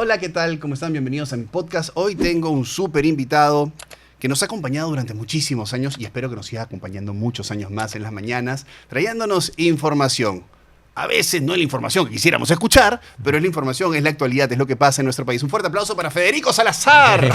Hola, ¿qué tal? ¿Cómo están? Bienvenidos a mi podcast. Hoy tengo un súper invitado que nos ha acompañado durante muchísimos años y espero que nos siga acompañando muchos años más en las mañanas, trayéndonos información. A veces no es la información que quisiéramos escuchar, pero es la información, es la actualidad, es lo que pasa en nuestro país. Un fuerte aplauso para Federico Salazar.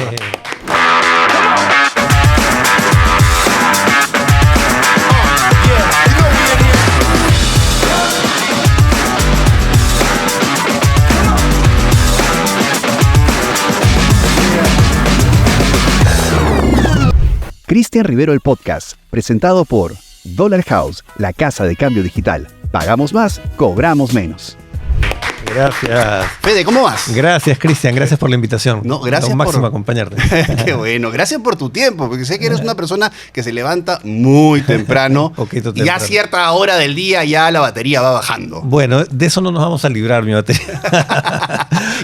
Cristian Rivero el Podcast, presentado por Dollar House, la casa de cambio digital. Pagamos más, cobramos menos. Gracias. Fede, ¿cómo vas? Gracias, Cristian. Gracias por la invitación. No, gracias un máximo por acompañarte. Qué bueno. Gracias por tu tiempo, porque sé que eres una persona que se levanta muy temprano. Y a cierta hora del día ya la batería va bajando. Bueno, de eso no nos vamos a librar, mi batería.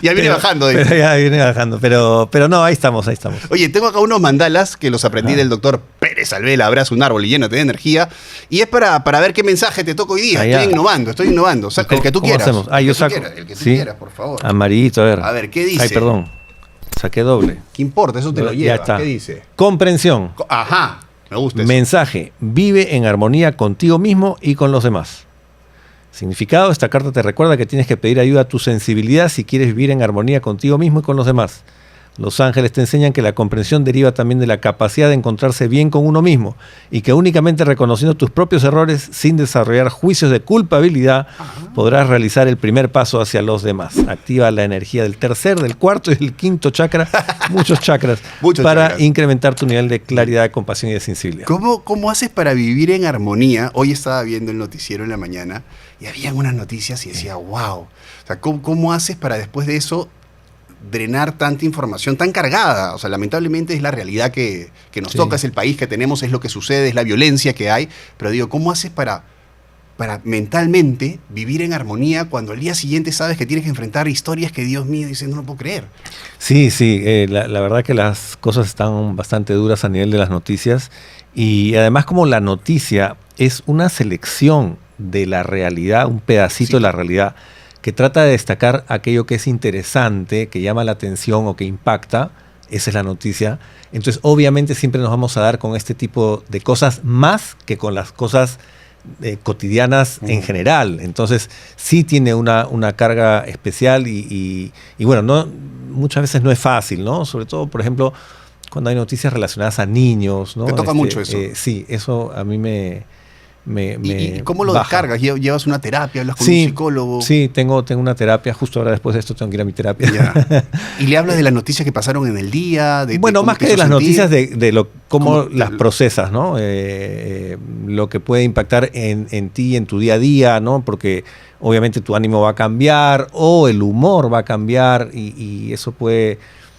Ya viene bajando. Pero ya viene bajando. Pero no, ahí estamos. Oye, tengo acá unos mandalas que los aprendí del doctor Pérez Alvela. Abraza un árbol y llénate de energía. Y es para ver qué mensaje te toca hoy día. Estoy innovando. O sea, el que tú quieras. ¿Cómo hacemos? Yo saco. El que tú quieras, por favor. Amarillito, a ver. A ver, ¿qué dice? Ay, perdón. Saqué doble. ¿Qué importa? Eso te lo lleva. Ya está. ¿Qué dice? Comprensión. Ajá. Me gusta eso. Mensaje. Vive en armonía contigo mismo y con los demás. Significado. Esta carta te recuerda que tienes que pedir ayuda a tu sensibilidad si quieres vivir en armonía contigo mismo y con los demás. Los ángeles te enseñan que la comprensión deriva también de la capacidad de encontrarse bien con uno mismo y que únicamente reconociendo tus propios errores sin desarrollar juicios de culpabilidad podrás realizar el primer paso hacia los demás. Activa la energía del tercer, del cuarto y del quinto chakra, muchos chakras, para incrementar tu nivel de claridad, de compasión y de sensibilidad. ¿Cómo haces para vivir en armonía? Hoy estaba viendo el noticiero en la mañana y había unas noticias y decía, wow. O sea, ¿cómo haces para después de eso drenar tanta información tan cargada? O sea, lamentablemente es la realidad que nos toca, es el país que tenemos, es lo que sucede, es la violencia que hay. Pero digo, ¿cómo haces para mentalmente vivir en armonía cuando al día siguiente sabes que tienes que enfrentar historias que, Dios mío, dices, no lo puedo creer? Sí, la verdad que las cosas están bastante duras a nivel de las noticias y además como la noticia es una selección de la realidad, un pedacito de la realidad, que trata de destacar aquello que es interesante, que llama la atención o que impacta. Esa es la noticia. Entonces, obviamente, siempre nos vamos a dar con este tipo de cosas más que con las cosas cotidianas en general. Entonces, sí tiene una carga especial y bueno, muchas veces no es fácil, ¿no? Sobre todo, por ejemplo, cuando hay noticias relacionadas a niños, ¿no? ¿Te toca mucho eso? Sí, eso a mí me ¿Y cómo lo baja. descargas? ¿Llevas una terapia? ¿Hablas con un psicólogo? Sí, tengo una terapia. Justo ahora después de esto tengo que ir a mi terapia. Ya. ¿Y le hablas de las noticias que pasaron en el día? Bueno, más que de las noticias, de cómo las procesas, ¿no? Lo que puede impactar en ti, en tu día a día, ¿no? Porque obviamente tu ánimo va a cambiar o el humor va a cambiar y eso puede,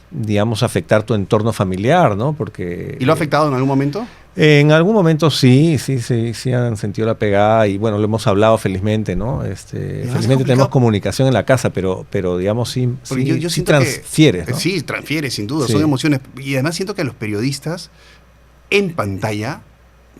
digamos, afectar tu entorno familiar, ¿no? Porque, ¿Y lo ha afectado en algún momento? En algún momento sí han sentido la pegada y bueno, lo hemos hablado felizmente, ¿no? Felizmente tenemos comunicación en la casa, pero digamos yo siento transfieres, ¿no? Sí, transfieres, sin duda, sí. Son emociones. Y además siento que a los periodistas en pantalla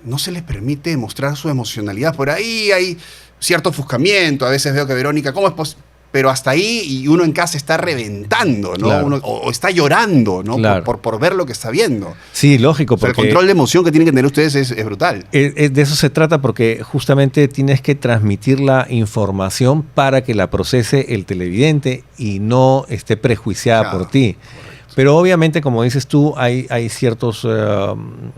no se les permite mostrar su emocionalidad. Por ahí hay cierto ofuscamiento, a veces veo que Verónica, ¿cómo es posible? Pero hasta ahí, y uno en casa está reventando, ¿no? Claro. O está llorando, ¿no? Claro. Por ver lo que está viendo. Sí, lógico. O sea, porque el control de emoción que tienen que tener ustedes es brutal. De eso se trata porque justamente tienes que transmitir la información para que la procese el televidente y no esté prejuiciada por ti. Correcto. Pero obviamente, como dices tú, hay ciertos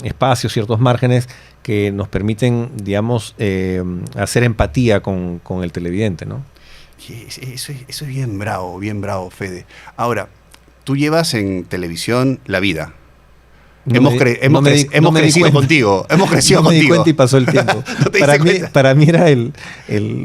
espacios, ciertos márgenes que nos permiten, digamos, hacer empatía con el televidente, ¿no? Eso es bien bravo, Fede. Ahora, tú llevas en televisión la vida. Hemos crecido contigo. Hemos crecido no me contigo. Di cuenta y pasó el tiempo. ¿No para mí era el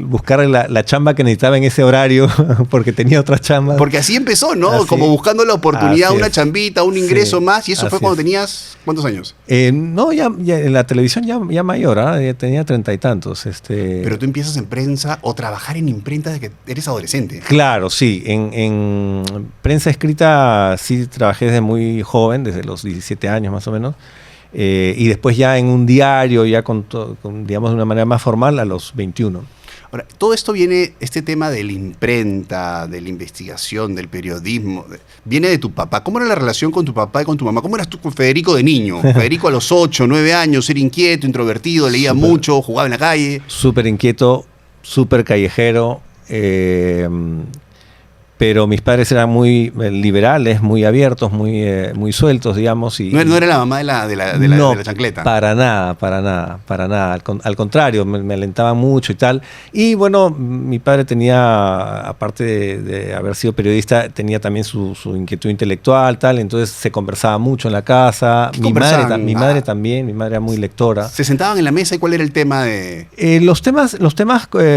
buscar la chamba que necesitaba en ese horario, porque tenía otras chambas. Porque así empezó, ¿no? Como buscando la oportunidad, una chambita, un ingreso más. Y eso fue cuando tenías, ¿cuántos años? No, ya en la televisión ya mayor, ya tenía 30 y tantos. Pero tú empiezas en prensa o trabajar en imprenta desde que eres adolescente. Claro, sí. En prensa escrita sí trabajé desde muy joven, desde los 17 años más o menos. Y después ya en un diario, ya con digamos de una manera más formal, a los 21. Ahora, todo esto viene, este tema de la imprenta, de la investigación, del periodismo, viene de tu papá. ¿Cómo era la relación con tu papá y con tu mamá? ¿Cómo eras tú con Federico de niño? Federico a los 8, 9 años, era inquieto, introvertido, leía mucho, jugaba en la calle. Súper inquieto, súper callejero, pero mis padres eran muy liberales, muy abiertos, muy sueltos, digamos. Y, no era la mamá de la chancleta. Para nada. Al contrario, me alentaban mucho y tal. Y bueno, mi padre tenía, aparte de haber sido periodista, tenía también su inquietud intelectual, tal. Entonces se conversaba mucho en la casa. Mi madre también, mi madre era muy lectora. ¿Se sentaban en la mesa y cuál era el tema de...? Los temas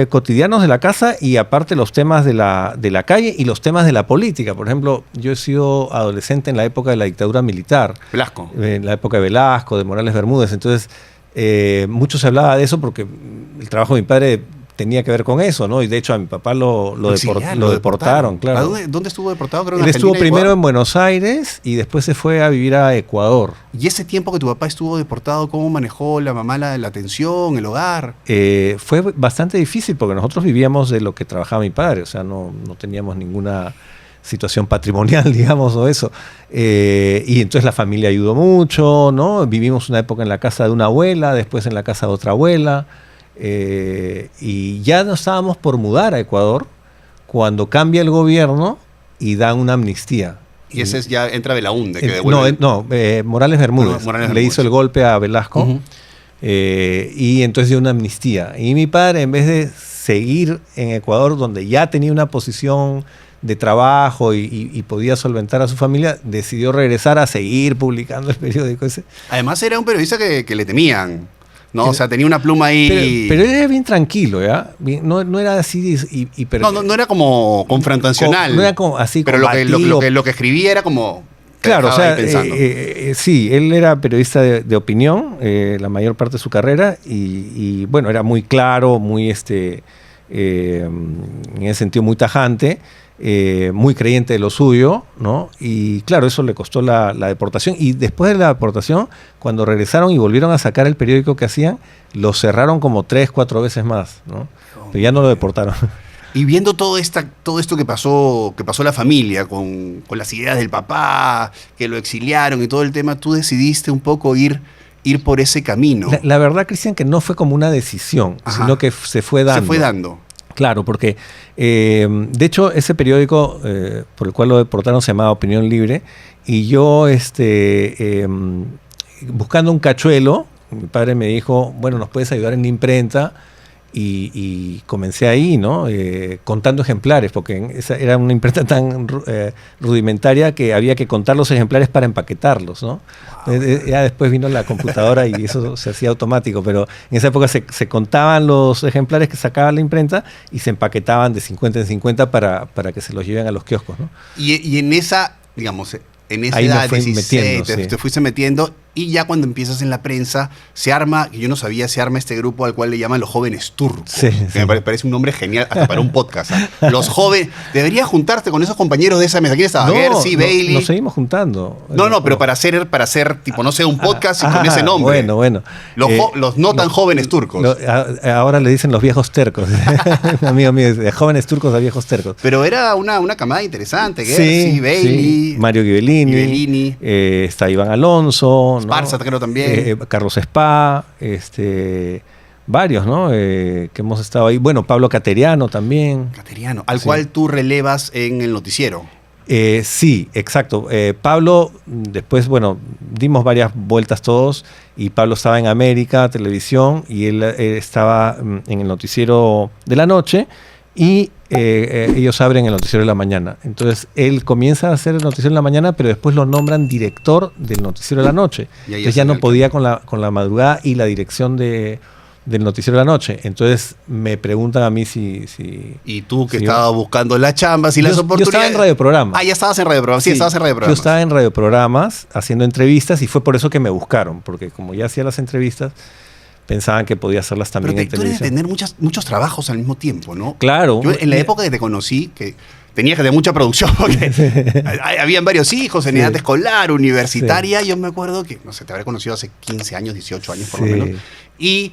cotidianos de la casa y aparte los temas de la calle y los temas de la política. Por ejemplo, yo he sido adolescente en la época de la dictadura militar. Velasco. En la época de Velasco, de Morales Bermúdez. Entonces, mucho se hablaba de eso porque el trabajo de mi padre tenía que ver con eso, ¿no? Y de hecho a mi papá lo deportaron, claro. ¿Dónde estuvo deportado? Creo Él estuvo primero en Buenos Aires y después se fue a vivir a Ecuador. ¿Y ese tiempo que tu papá estuvo deportado, cómo manejó la mamá la atención, el hogar? Fue bastante difícil porque nosotros vivíamos de lo que trabajaba mi padre, o sea, no teníamos ninguna situación patrimonial, digamos, o eso. Y entonces la familia ayudó mucho, ¿no? Vivimos una época en la casa de una abuela, después en la casa de otra abuela. Y ya nos estábamos por mudar a Ecuador cuando cambia el gobierno y dan una amnistía. Y ese ya entra Belaúnde, que devuelve. Morales Bermúdez. Morales le hizo el golpe a Velasco. Uh-huh. Y entonces dio una amnistía. Y mi padre, en vez de seguir en Ecuador, donde ya tenía una posición de trabajo y podía solventar a su familia, decidió regresar a seguir publicando el periódico ese. Además era un periodista que le temían. No, o sea, tenía una pluma ahí. Pero él era bien tranquilo, ¿ya? No era así. No era como confrontacional. No era como así. Pero lo que escribía era como. Claro, o sea, sí, él era periodista de opinión la mayor parte de su carrera y bueno, era muy claro, muy en ese sentido muy tajante. Muy creyente de lo suyo, ¿no? Y claro, eso le costó la deportación. Y después de la deportación, cuando regresaron y volvieron a sacar el periódico que hacían, lo cerraron como 3, 4 veces más, ¿no? Pero ya no lo deportaron. Y viendo todo esto que pasó la familia, con las ideas del papá, que lo exiliaron y todo el tema, tú decidiste un poco ir por ese camino. La verdad, Cristian, que no fue como una decisión, sino que se fue dando. Se fue dando. Claro, porque de hecho ese periódico por el cual lo deportaron se llamaba Opinión Libre y yo buscando un cachuelo, mi padre me dijo, bueno, nos puedes ayudar en la imprenta y comencé ahí, ¿no? Contando ejemplares, porque esa era una imprenta tan rudimentaria que había que contar los ejemplares para empaquetarlos, ¿no? Wow. Ya después vino la computadora y eso se hacía automático, pero en esa época se contaban los ejemplares que sacaba la imprenta y se empaquetaban de 50 en 50 para que se los lleven a los kioscos, ¿no? Y en esa, digamos, en esa ahí edad, me 16, te fuiste metiendo y ya cuando empiezas en la prensa se arma, que yo no sabía, se arma este grupo al cual le llaman los jóvenes turcos, que me parece un nombre genial hasta para un podcast. Los jóvenes, deberías juntarte con esos compañeros de esa mesa. ¿Quién estaba? Gersi, Bailey. Nos seguimos juntando. Pero para hacer tipo, no sé, un podcast y con ese nombre. Bueno. Los no tan jóvenes turcos. Ahora le dicen los viejos tercos. Un amigo mío dice, de jóvenes turcos a viejos tercos. Pero era una camada interesante. Gersi, Bailey. Mario Ghibellini. Está Iván Alonso. Esparza, creo también. Carlos Spa, varios, ¿no? Que hemos estado ahí. Bueno, Pablo Cateriano también. Cateriano, al cual tú relevas en el noticiero. Sí, exacto. Pablo, después, bueno, dimos varias vueltas todos y Pablo estaba en América Televisión y él estaba en el noticiero de la noche y ellos abren el noticiero de la mañana. Entonces él comienza a hacer el noticiero de la mañana, pero después lo nombran director del noticiero de la noche. Entonces ya no podía con la madrugada y la dirección del noticiero de la noche. Entonces me preguntan a mí si y tú que estabas buscando las chambas y las oportunidades. Yo estaba en radioprogramas. Ya estabas en radioprogramas. Sí, estabas en radioprogramas. Yo estaba en radioprogramas haciendo entrevistas y fue por eso que me buscaron, porque como ya hacía las entrevistas, pensaban que podía hacerlas también en televisión. Pero tú debes tener muchos trabajos al mismo tiempo, ¿no? Claro. Yo en la época que te conocí, que tenías que tener mucha producción, porque habían varios hijos en edad escolar, universitaria. Yo me acuerdo que, no sé, te habré conocido hace 15 años, 18 años por lo menos. Y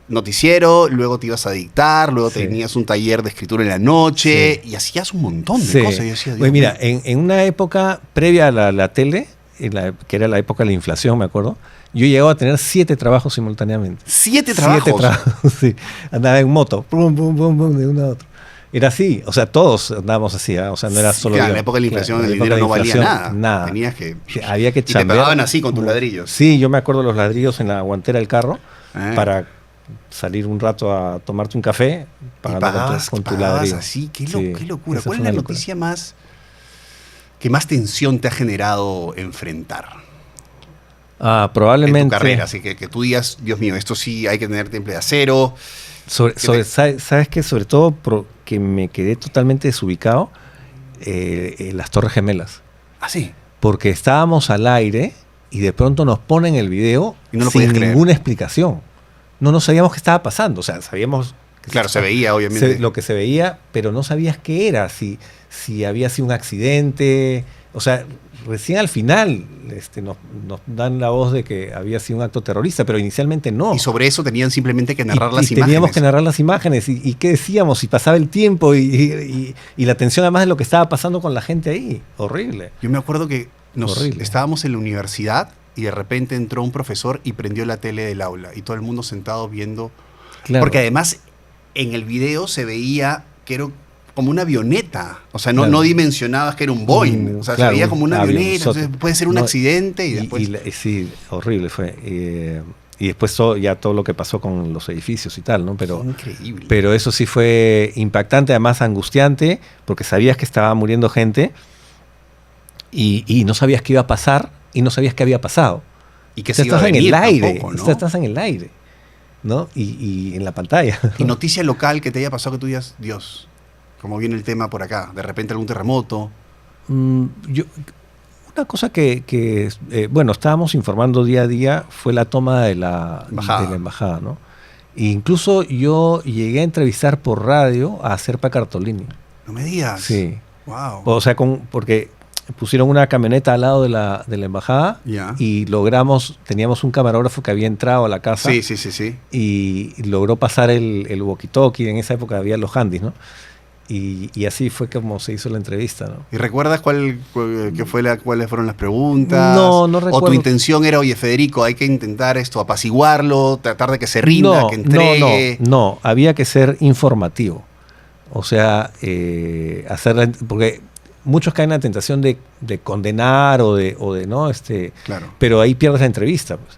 noticiero, luego te ibas a dictar, luego Sí. tenías un taller de escritura en la noche Sí. y hacías un montón de Sí. cosas. Yo decía, Dios Pues mira, mío. en una época previa a la tele, que era la época de la inflación, me acuerdo, yo llegaba a tener 7 trabajos simultáneamente. 7 trabajos. 7 trabajos, sí. Andaba en moto, pum, pum, pum, pum, de uno a otro. Era así, o sea, todos andábamos así, ¿ah? O sea, no era solo Claro, yo. en la época de la inflación Claro, el en la época dinero no de valía inflación, nada. Tenías que... Sí, había que Y te chambear. pagaban así con tus ladrillos. Sí, yo me acuerdo los ladrillos en la guantera del carro Ah. para salir un rato a tomarte un café Y pagando con tu pagabas ladrillo. así. Qué Sí, locura. esa ¿Cuál fue es una la locura. noticia más que más tensión te ha generado enfrentar en Probablemente. tu carrera? Así que tú digas, Dios mío, esto sí hay que tener temple de acero. ¿Sabes qué? Sobre todo que me quedé totalmente desubicado, las Torres Gemelas. Así. Porque estábamos al aire y de pronto nos ponen el video Y no lo sin podías creer. ninguna explicación. No sabíamos qué estaba pasando. O sea, sabíamos que Claro, se veía, obviamente. lo que se veía, pero no sabías qué era, si había sido un accidente. O sea, recién al final nos dan la voz de que había sido un acto terrorista, pero inicialmente no. Y sobre eso tenían simplemente que narrar Y las imágenes. teníamos que narrar las imágenes. ¿Y qué decíamos? Y pasaba el tiempo y la tensión además de lo que estaba pasando con la gente ahí. Horrible. Yo me acuerdo que Horrible. estábamos en la universidad y de repente entró un profesor y prendió la tele del aula y todo el mundo sentado viendo. Claro. Porque además en el video se veía que era como una avioneta. O sea, no, Claro. no dimensionabas que era un Boeing. O sea, Claro, se veía un como una avioneta. avionzote. Entonces puede ser un No, accidente y después... sí, horrible fue. Y después ya todo lo que pasó con los edificios y tal, ¿no? Pero, Increíble. pero eso sí fue impactante, además angustiante, porque sabías que estaba muriendo gente y no sabías qué iba a pasar y no sabías qué había pasado. y que O sea, se iba a estás en venir el aire, tampoco, ¿no? estás en el aire, ¿no? Y en la pantalla. Y noticia local que te haya pasado que tú digas, Dios, como viene el tema por acá, de repente algún terremoto. Una cosa bueno, estábamos informando día a día fue la toma de la embajada, ¿no? E incluso yo llegué a entrevistar por radio a Serpa Cartolini. No me digas. Sí. Wow. O sea, porque pusieron una camioneta al lado de la embajada Ya. y teníamos un camarógrafo que había entrado a la casa Sí. y logró pasar el walkie-talkie. En esa época había los handys, ¿no? Y así fue como se hizo la entrevista, ¿no? ¿Y recuerdas cuáles fueron las preguntas? No ¿O recuerdo. tu intención era, oye, Federico, hay que intentar apaciguarlo, tratar de que se rinda, que entregue? No, había que ser informativo. O sea, porque muchos caen en la tentación de condenar o de no, Claro. pero ahí pierdes la entrevista, pues.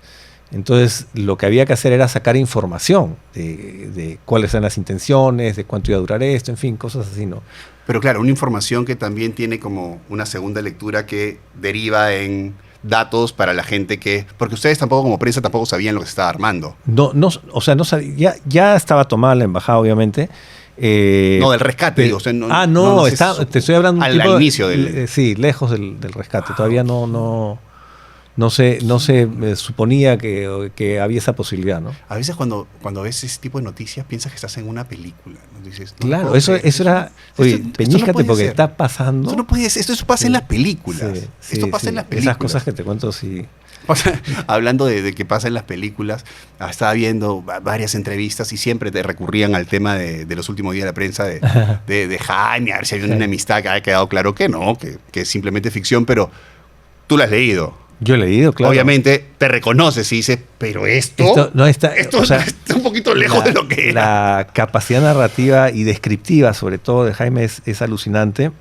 Entonces, lo que había que hacer era sacar información de cuáles eran las intenciones, de cuánto iba a durar esto, en fin, cosas así, ¿no? Pero claro, una información que también tiene como una segunda lectura que deriva en datos para la gente porque ustedes tampoco como prensa tampoco sabían lo que se estaba armando. No, o sea, no sabía, ya estaba tomada la embajada, obviamente. No, del rescate. Digo, o sea, te estoy hablando al inicio del... sí, lejos del rescate. Todavía no se suponía que había esa posibilidad, ¿no? A veces cuando ves ese tipo de noticias piensas que estás en una película, ¿no? Dices, no Claro, puedo eso creer, era... Oye, esto no peñíscate puede porque ser. está pasando. Esto no puede ser, esto pasa en las películas. Sí, Esto pasa sí. en las películas. Esas cosas que te cuento, sí. Hablando de que pasa en las películas, estaba viendo varias entrevistas y siempre te recurrían al tema de los últimos días de la prensa de Jaime, a ver si había una amistad, que ha quedado claro que no, que es simplemente ficción, pero tú la has leído. Yo he leído, claro. Obviamente te reconoces y dices, pero esto o sea, está un poquito lejos de lo que era. La capacidad narrativa y descriptiva, sobre todo, de Jaime es alucinante,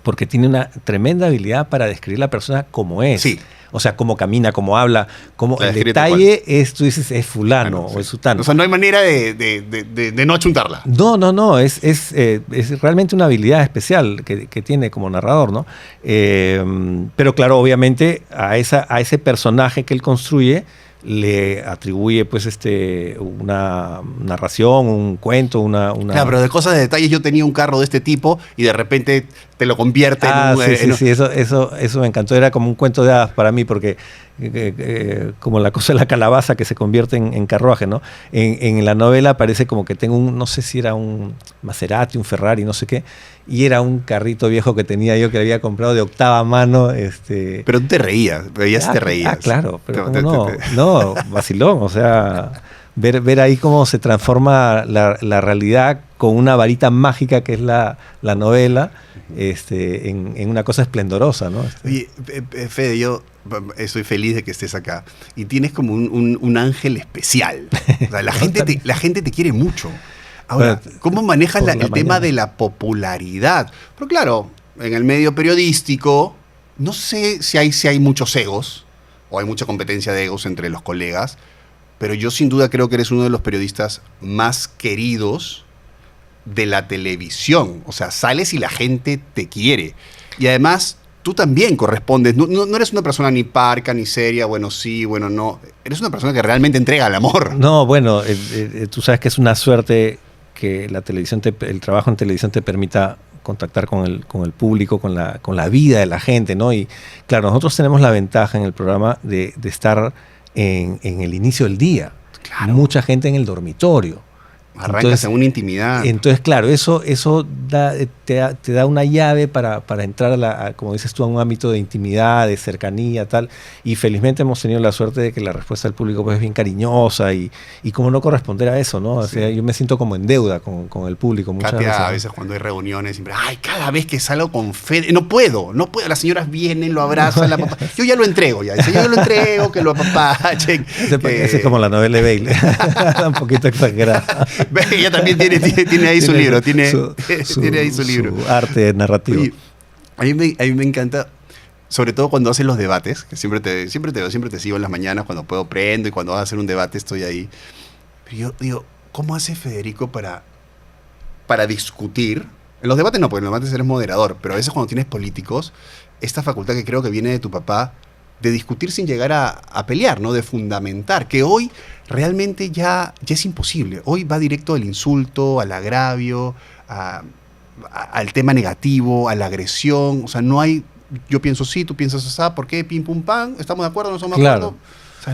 porque tiene una tremenda habilidad para describir la persona como es. Sí. O sea, cómo camina, cómo habla, cómo La el describe tal detalle es, tú dices, es fulano Ah, no, o es sí. sutano. O sea, no hay manera de no achuntarla. No, es realmente una habilidad especial que tiene como narrador, ¿no? Pero claro, obviamente a ese personaje que él construye le atribuye pues una narración, un cuento, una... Claro, pero de cosas de detalles, yo tenía un carro de este tipo y de repente te lo convierte sí, eso me encantó. Era como un cuento de hadas para mí, porque como la cosa de la calabaza que se convierte en carruaje, ¿no? En la novela parece como que tengo no sé si era un Maserati, un Ferrari, no sé qué, y era un carrito viejo que tenía yo que había comprado de octava mano. Pero tú te reías, te reías. Claro, pero ¿cómo no? No, vacilón, o sea, ver ahí cómo se transforma la realidad con una varita mágica que es la novela, en una cosa esplendorosa, ¿no? Oye, Fede, yo estoy feliz de que estés acá. Y tienes como un ángel especial. O sea, la gente te quiere mucho. Ahora, ¿cómo manejas el tema de la popularidad? Pero claro, en el medio periodístico, no sé si hay muchos egos, o hay mucha competencia de egos entre los colegas, pero yo sin duda creo que eres uno de los periodistas más queridos de la televisión. O sea, sales y la gente te quiere. Y además, tú también correspondes. No eres una persona ni parca, ni seria, bueno sí, bueno no. Eres una persona que realmente entrega el amor. No, bueno, tú sabes que es una suerte que la televisión el trabajo en televisión te permita contactar con el público, con la vida de la gente, ¿no? Y claro, nosotros tenemos la ventaja en el programa de estar en el inicio del día. Claro. Mucha gente en el dormitorio. Arrancas en una intimidad. Entonces, claro, eso te da una llave para entrar como dices tú, a un ámbito de intimidad, de cercanía, tal. Y felizmente hemos tenido la suerte de que la respuesta del público pues, es bien cariñosa y como no corresponder a eso, ¿no? O sea, yo me siento como en deuda con el público muchas Katia, veces. A veces cuando hay reuniones, siempre, cada vez que salgo con Fede, no puedo. Las señoras vienen, lo abrazan, la papá. Yo ya lo entrego, dice, yo ya lo entrego, que lo apapachen. Ese es como la novela de Bailey, un poquito exagerada. Ella también tiene ahí su libro, tiene ahí su libro. Su arte narrativo. Oye, a mí me encanta, sobre todo cuando hacen los debates, que siempre te sigo en las mañanas, cuando puedo prendo y cuando vas a hacer un debate estoy ahí. Pero yo digo, ¿cómo hace Federico para discutir? En los debates no, porque en los debates eres moderador, pero a veces cuando tienes políticos, esta facultad que creo que viene de tu papá, de discutir sin llegar a pelear, ¿no? De fundamentar, que hoy realmente ya es imposible. Hoy va directo al insulto, al agravio, al tema negativo, a la agresión. O sea, no hay, yo pienso sí, tú piensas así, ¿por qué? Pim, pum, pam, ¿estamos de acuerdo o no estamos de acuerdo? O sea,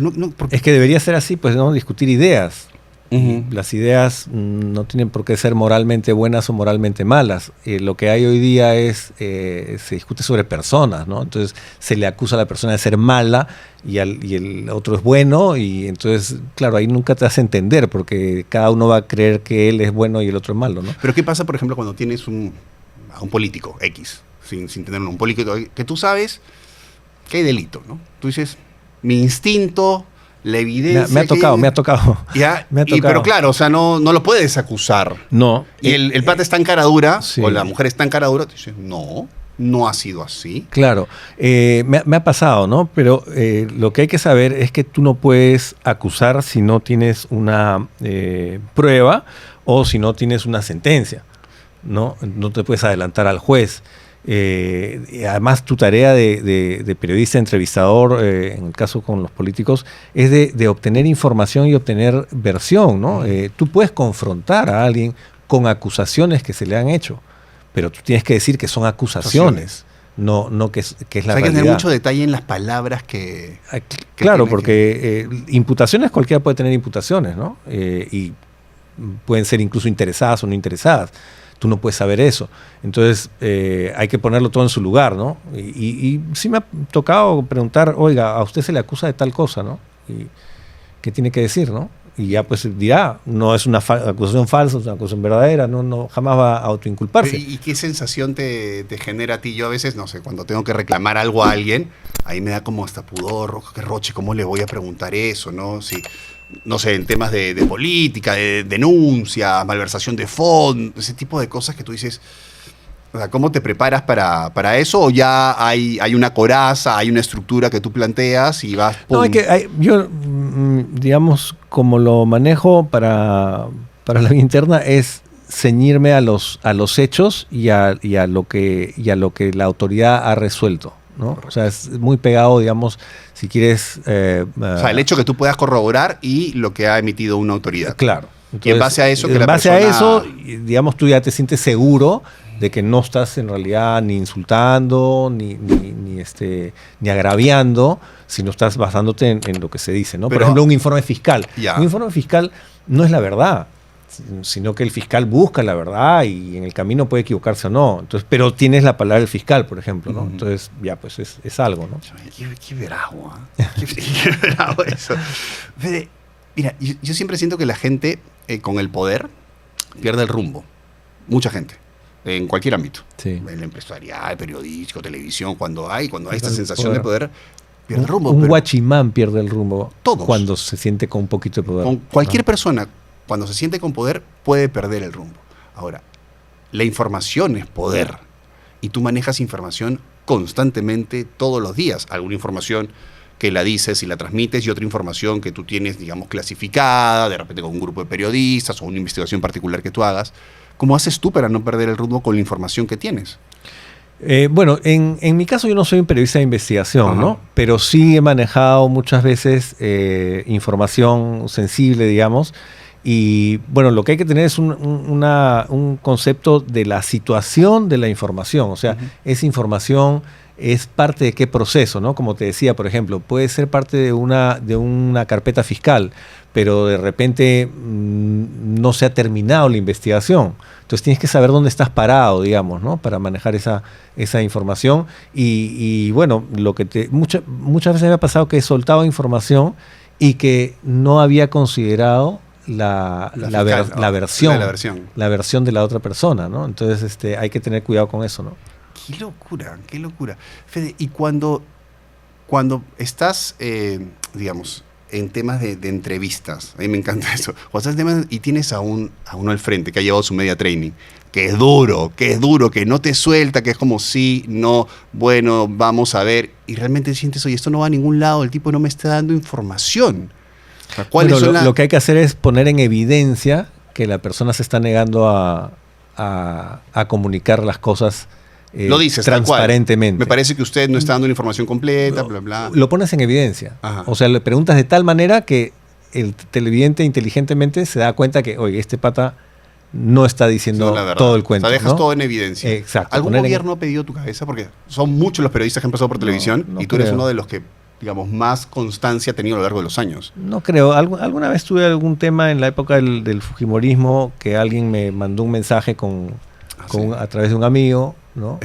es que debería ser así, pues, ¿no? Discutir ideas. Uh-huh. Las ideas no tienen por qué ser moralmente buenas o moralmente malas. Lo que hay hoy día se discute sobre personas, ¿no? Entonces se le acusa a la persona de ser mala y el otro es bueno, y entonces, claro, ahí nunca te hace entender porque cada uno va a creer que él es bueno y el otro es malo, ¿no? Pero ¿qué pasa, por ejemplo, cuando tienes a un político X, sin tener un político, que tú sabes que hay delito, ¿no? Tú dices, mi instinto... La evidencia. Me ha tocado. ¿Ya? Pero claro, o sea, no lo puedes acusar. No. Y el pata está en cara dura, sí. O la mujer está en cara dura, te dices, no ha sido así. Claro, me ha pasado, ¿no? Pero lo que hay que saber es que tú no puedes acusar si no tienes una prueba o si no tienes una sentencia, ¿no? No te puedes adelantar al juez. Además, tu tarea de periodista, entrevistador, en el caso con los políticos, es de obtener información y obtener versión, ¿no? Tú puedes confrontar a alguien con acusaciones que se le han hecho, pero tú tienes que decir que son acusaciones, no que es la realidad. Hay que tener mucho detalle en las palabras que claro, porque imputaciones, cualquiera puede tener imputaciones, ¿no? Y pueden ser incluso interesadas o no interesadas. Tú no puedes saber eso. Entonces, hay que ponerlo todo en su lugar, ¿no? Y sí me ha tocado preguntar, oiga, a usted se le acusa de tal cosa, ¿no? Y ¿qué tiene que decir, no? Y ya pues dirá, no es una acusación falsa, es una acusación verdadera, no jamás va a autoinculparse. ¿Y qué sensación te genera a ti? Yo a veces, no sé, cuando tengo que reclamar algo a alguien, ahí me da como hasta pudor, qué roche, ¿cómo le voy a preguntar eso, no? Sí. No sé, en temas de política, de denuncia, malversación de fondos, ese tipo de cosas que tú dices, o sea, ¿cómo te preparas para eso? ¿O ya hay una coraza, hay una estructura que tú planteas y vas, ¡pum! No, yo, digamos, como lo manejo para la vida interna, es ceñirme a los hechos y a lo que la autoridad ha resuelto, ¿no? O sea, es muy pegado, digamos, si quieres... o sea, el hecho que tú puedas corroborar y lo que ha emitido una autoridad. Claro. Entonces, y en base a eso... digamos, tú ya te sientes seguro de que no estás en realidad ni insultando, ni agraviando, sino estás basándote en lo que se dice, ¿no? Por ejemplo, un informe fiscal. Ya. Un informe fiscal no es la verdad, sino que el fiscal busca la verdad y en el camino puede equivocarse o no. Entonces, pero tienes la palabra del fiscal, por ejemplo, ¿no? Entonces, ya, pues es algo, ¿no? Qué bravo, ¿eh? Qué bravo eso. Fede, Mira, yo siempre siento que la gente con el poder pierde el rumbo. Mucha gente, en cualquier ámbito. Sí. En el empresarial, periodístico, televisión, cuando hay esta El sensación de poder, pierde el rumbo. Un pero guachimán pierde el rumbo Todos. cuando se siente con un poquito de poder. con cualquier persona, cuando se siente con poder, puede perder el rumbo. Ahora, la información es poder. Y tú manejas información constantemente todos los días. Alguna información que la dices y la transmites y otra información que tú tienes, digamos, clasificada, de repente con un grupo de periodistas o una investigación particular que tú hagas. ¿Cómo haces tú para no perder el rumbo con la información que tienes? Bueno, en mi caso yo no soy un periodista de investigación, Ajá. ¿no? Pero sí he manejado muchas veces información sensible, digamos. Y bueno, lo que hay que tener es un concepto de la situación de la información. O sea, esa información es parte de qué proceso, ¿no? Como te decía, por ejemplo, puede ser parte de una carpeta fiscal, pero de repente no se ha terminado la investigación. Entonces tienes que saber dónde estás parado, digamos, ¿no? Para manejar esa información. Y bueno, muchas veces me ha pasado que he soltado información y que no había considerado la versión de la otra persona, ¿no? Entonces hay que tener cuidado con eso, ¿no? Qué locura, qué locura. Fede, y cuando estás, digamos, en temas de entrevistas, a mí me encanta eso, cuando estás en temas y tienes a uno al frente que ha llevado su media training, que es duro, que no te suelta, que es como sí, no, bueno, vamos a ver, y realmente sientes, oye, esto no va a ningún lado, el tipo no me está dando información. O sea, ¿cuáles son lo que hay que hacer es poner en evidencia que la persona se está negando a comunicar las cosas lo dices transparentemente. Me parece que usted no está dando la información completa, bla, bla. Lo pones en evidencia. Ajá. O sea, le preguntas de tal manera que el televidente inteligentemente se da cuenta que, oye, este pata no está diciendo todo el cuento. O sea, dejas ¿no? todo en evidencia. Exacto. ¿Algún gobierno ha pedido tu cabeza? Porque son muchos los periodistas que han pasado por televisión y tú eres uno de los que, digamos, más constancia ha tenido a lo largo de los años. No creo. Alguna vez tuve algún tema en la época del fujimorismo que alguien me mandó un mensaje a través de un amigo, ¿no?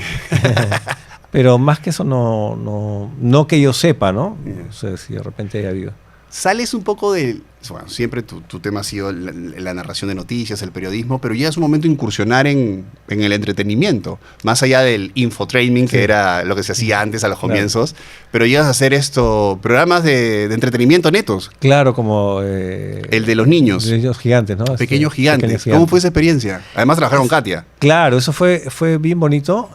Pero más que eso no que yo sepa, ¿no? No sé si de repente haya habido. Sales un poco de... Bueno, siempre tu tema ha sido la narración de noticias, el periodismo, pero llegas un momento a incursionar en el entretenimiento, más allá del infotraining, que era lo que se hacía antes a los comienzos, pero llegas a hacer programas de entretenimiento netos. Claro, como... el de los niños. De niños gigantes, ¿no? Pequeños gigantes. ¿Cómo fue esa experiencia? Además trabajar con Katia. Claro, eso fue bien bonito,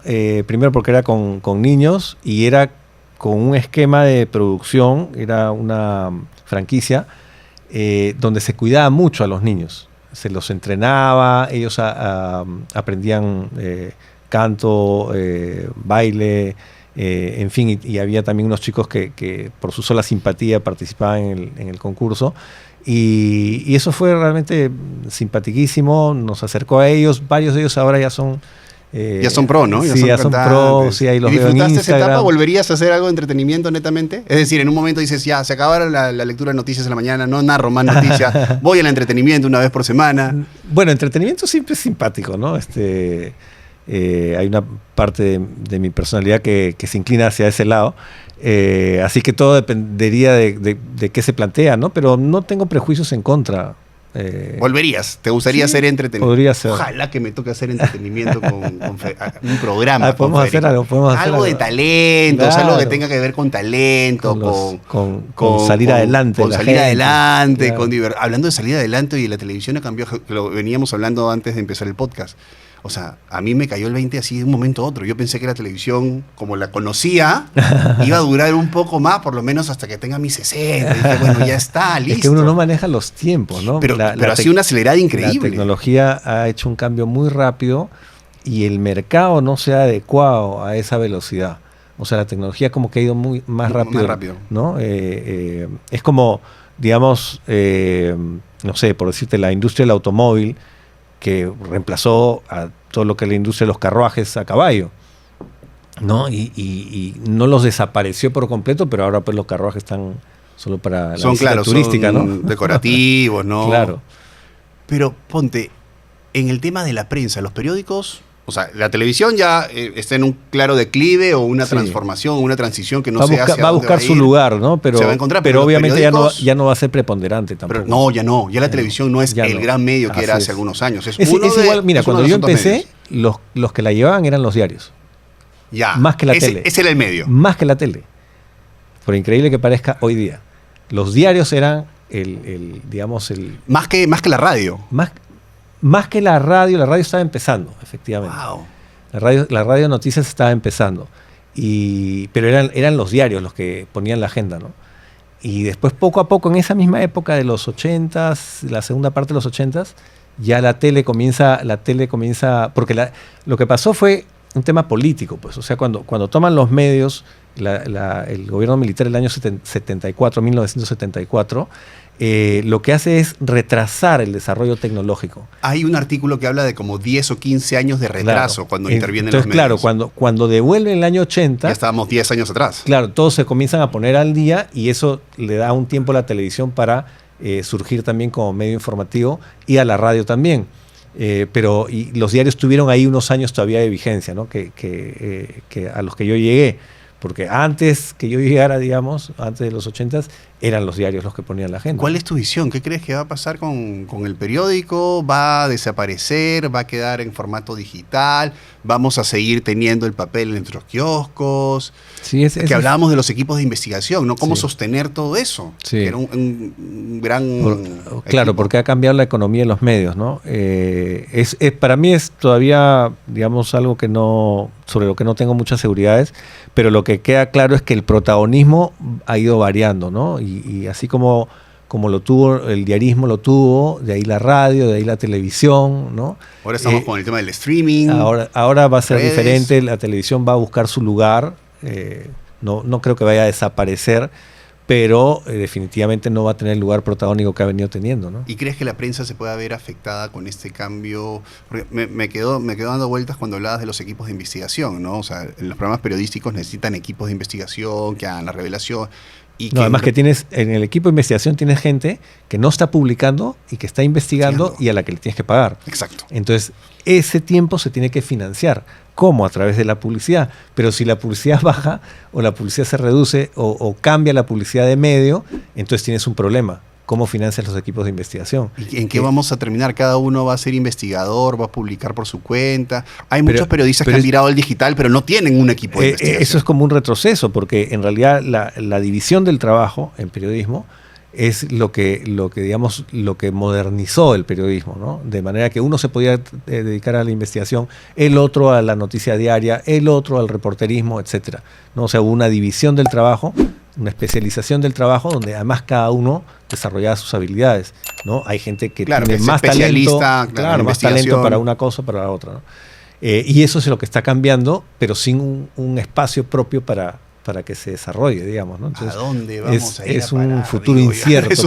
primero porque era con niños y era con un esquema de producción, era una franquicia donde se cuidaba mucho a los niños. Se los entrenaba, ellos aprendían canto, baile, en fin, y había también unos chicos que por su sola simpatía participaban en el concurso. Y eso fue realmente simpaticísimo, nos acercó a ellos, varios de ellos ahora ya son... ya son pro, ¿no? Ya son pro, sí, ahí los veo en Instagram. ¿Disfrutaste esa etapa? ¿Volverías a hacer algo de entretenimiento netamente? Es decir, en un momento dices, ya, se acabaron la lectura de noticias en la mañana, no narro más noticias, voy al entretenimiento una vez por semana. Bueno, entretenimiento siempre es simpático, ¿no? Hay una parte de mi personalidad que se inclina hacia ese lado, así que todo dependería de qué se plantea, ¿no? Pero no tengo prejuicios en contra. ¿Volverías? ¿Te gustaría hacer entretenimiento? Podría ser. Ojalá que me toque hacer entretenimiento con un programa. Podemos hacer algo. Algo de talento, claro. Algo que tenga que ver con talento, con salir adelante. Con salir adelante, claro. Hablando de salir adelante, y la televisión ha cambiado, lo veníamos hablando antes de empezar el podcast. O sea, a mí me cayó el 20 así de un momento a otro. Yo pensé que la televisión, como la conocía, iba a durar un poco más, por lo menos hasta que tenga mis 60. Y dije, bueno, ya está, listo. Es que uno no maneja los tiempos, ¿no? Pero ha sido una acelerada increíble. La tecnología ha hecho un cambio muy rápido y el mercado no se ha adecuado a esa velocidad. O sea, la tecnología como que ha ido más rápido. ¿No? Es como, digamos, no sé, por decirte, la industria del automóvil, que reemplazó a todo lo que es la industria de los carruajes a caballo, ¿no? Y no los desapareció por completo, pero ahora pues los carruajes están solo para la visita turística, son ¿no? Decorativos, ¿no? Claro. Pero ponte, en el tema de la prensa, los periódicos O sea, la televisión ya está en un claro declive o una Sí. transformación, una transición que no sé hacia va a dónde buscar su ir. lugar, ¿no? Pero, Se va a encontrar, pero pero los obviamente periódicos- ya no va a ser preponderante tampoco. Pero no, ya no. Ya la Ya televisión no es ya el no. gran medio que era Así hace es. algunos años. Es Es igual, mira, es uno cuando de yo los otros empecé, medios. los que la llevaban eran los diarios. Ya. más que la ese, tele. Ese era el medio. Más que la tele. Por increíble que parezca hoy día. Los diarios eran digamos, Más que la radio. más que la radio estaba empezando, efectivamente. Wow. La radio noticias estaba empezando. Pero eran los diarios los que ponían la agenda, ¿no? Y después, poco a poco, en esa misma época de los 80s, la segunda parte de los 80s, ya la tele comienza, porque lo que pasó fue un tema político, pues. O sea, cuando toman los medios, el gobierno militar el año 1974, lo que hace es retrasar el desarrollo tecnológico. Hay un artículo que habla de como 10 o 15 años de retraso Claro. cuando intervienen Entonces, los medios. claro, cuando devuelven el año 80, Ya estábamos 10 años atrás. claro, todos se comienzan a poner al día y eso le da un tiempo a la televisión para surgir también como medio informativo y a la radio también. Pero los diarios tuvieron ahí unos años todavía de vigencia, ¿no? que a los que yo llegué. Porque antes que yo llegara, digamos, antes de los 80s, eran los diarios los que ponían la agenda. ¿Cuál es tu visión? ¿Qué crees que va a pasar con el periódico? ¿Va a desaparecer? ¿Va a quedar en formato digital? ¿Vamos a seguir teniendo el papel en nuestros kioscos? Sí, Que hablábamos de los equipos de investigación, ¿no? ¿Cómo Sí. sostener todo eso? Sí. Que era un gran Claro, equipo. porque ha cambiado la economía de los medios, ¿no? Para mí es todavía, digamos, algo sobre lo que no tengo muchas seguridades, pero lo que queda claro es que el protagonismo ha ido variando, ¿no? Y así como lo tuvo, el diarismo lo tuvo, de ahí la radio, de ahí la televisión, ¿no? Ahora estamos con el tema del streaming. Ahora va a ser redes. diferente, la televisión va a buscar su lugar, no creo que vaya a desaparecer, pero definitivamente no va a tener el lugar protagónico que ha venido teniendo, ¿no? ¿Y crees que la prensa se puede ver afectada con este cambio? Porque me quedó dando vueltas cuando hablabas de los equipos de investigación, ¿no? O sea, en los programas periodísticos necesitan equipos de investigación que hagan la revelación. Y No, además que en el equipo de investigación tienes gente que no está publicando y que está investigando y a la que le tienes que pagar. Exacto. Entonces, ese tiempo se tiene que financiar. ¿Cómo? A través de la publicidad. Pero si la publicidad baja o la publicidad se reduce o cambia la publicidad de medio, entonces tienes un problema. ¿Cómo financias los equipos de investigación? ¿Y en qué vamos a terminar? Cada uno va a ser investigador, va a publicar por su cuenta. Hay muchos periodistas que han virado al digital, pero no tienen un equipo de investigación. Eso es como un retroceso, porque en realidad la división del trabajo en periodismo es lo que modernizó el periodismo, ¿no? De manera que uno se podía dedicar a la investigación, el otro a la noticia diaria, el otro al reporterismo, etcétera, ¿no? O sea, hubo una división del trabajo, una especialización del trabajo, donde además cada uno desarrollaba sus habilidades, ¿no? Hay gente que tiene que es más talento, especialista, más talento para una cosa, para la otra, ¿no? Y eso es lo que está cambiando, pero sin un espacio propio para que se desarrolle, digamos, ¿no? Entonces, ¿a dónde vamos a ir es a parar, un futuro incierto. Es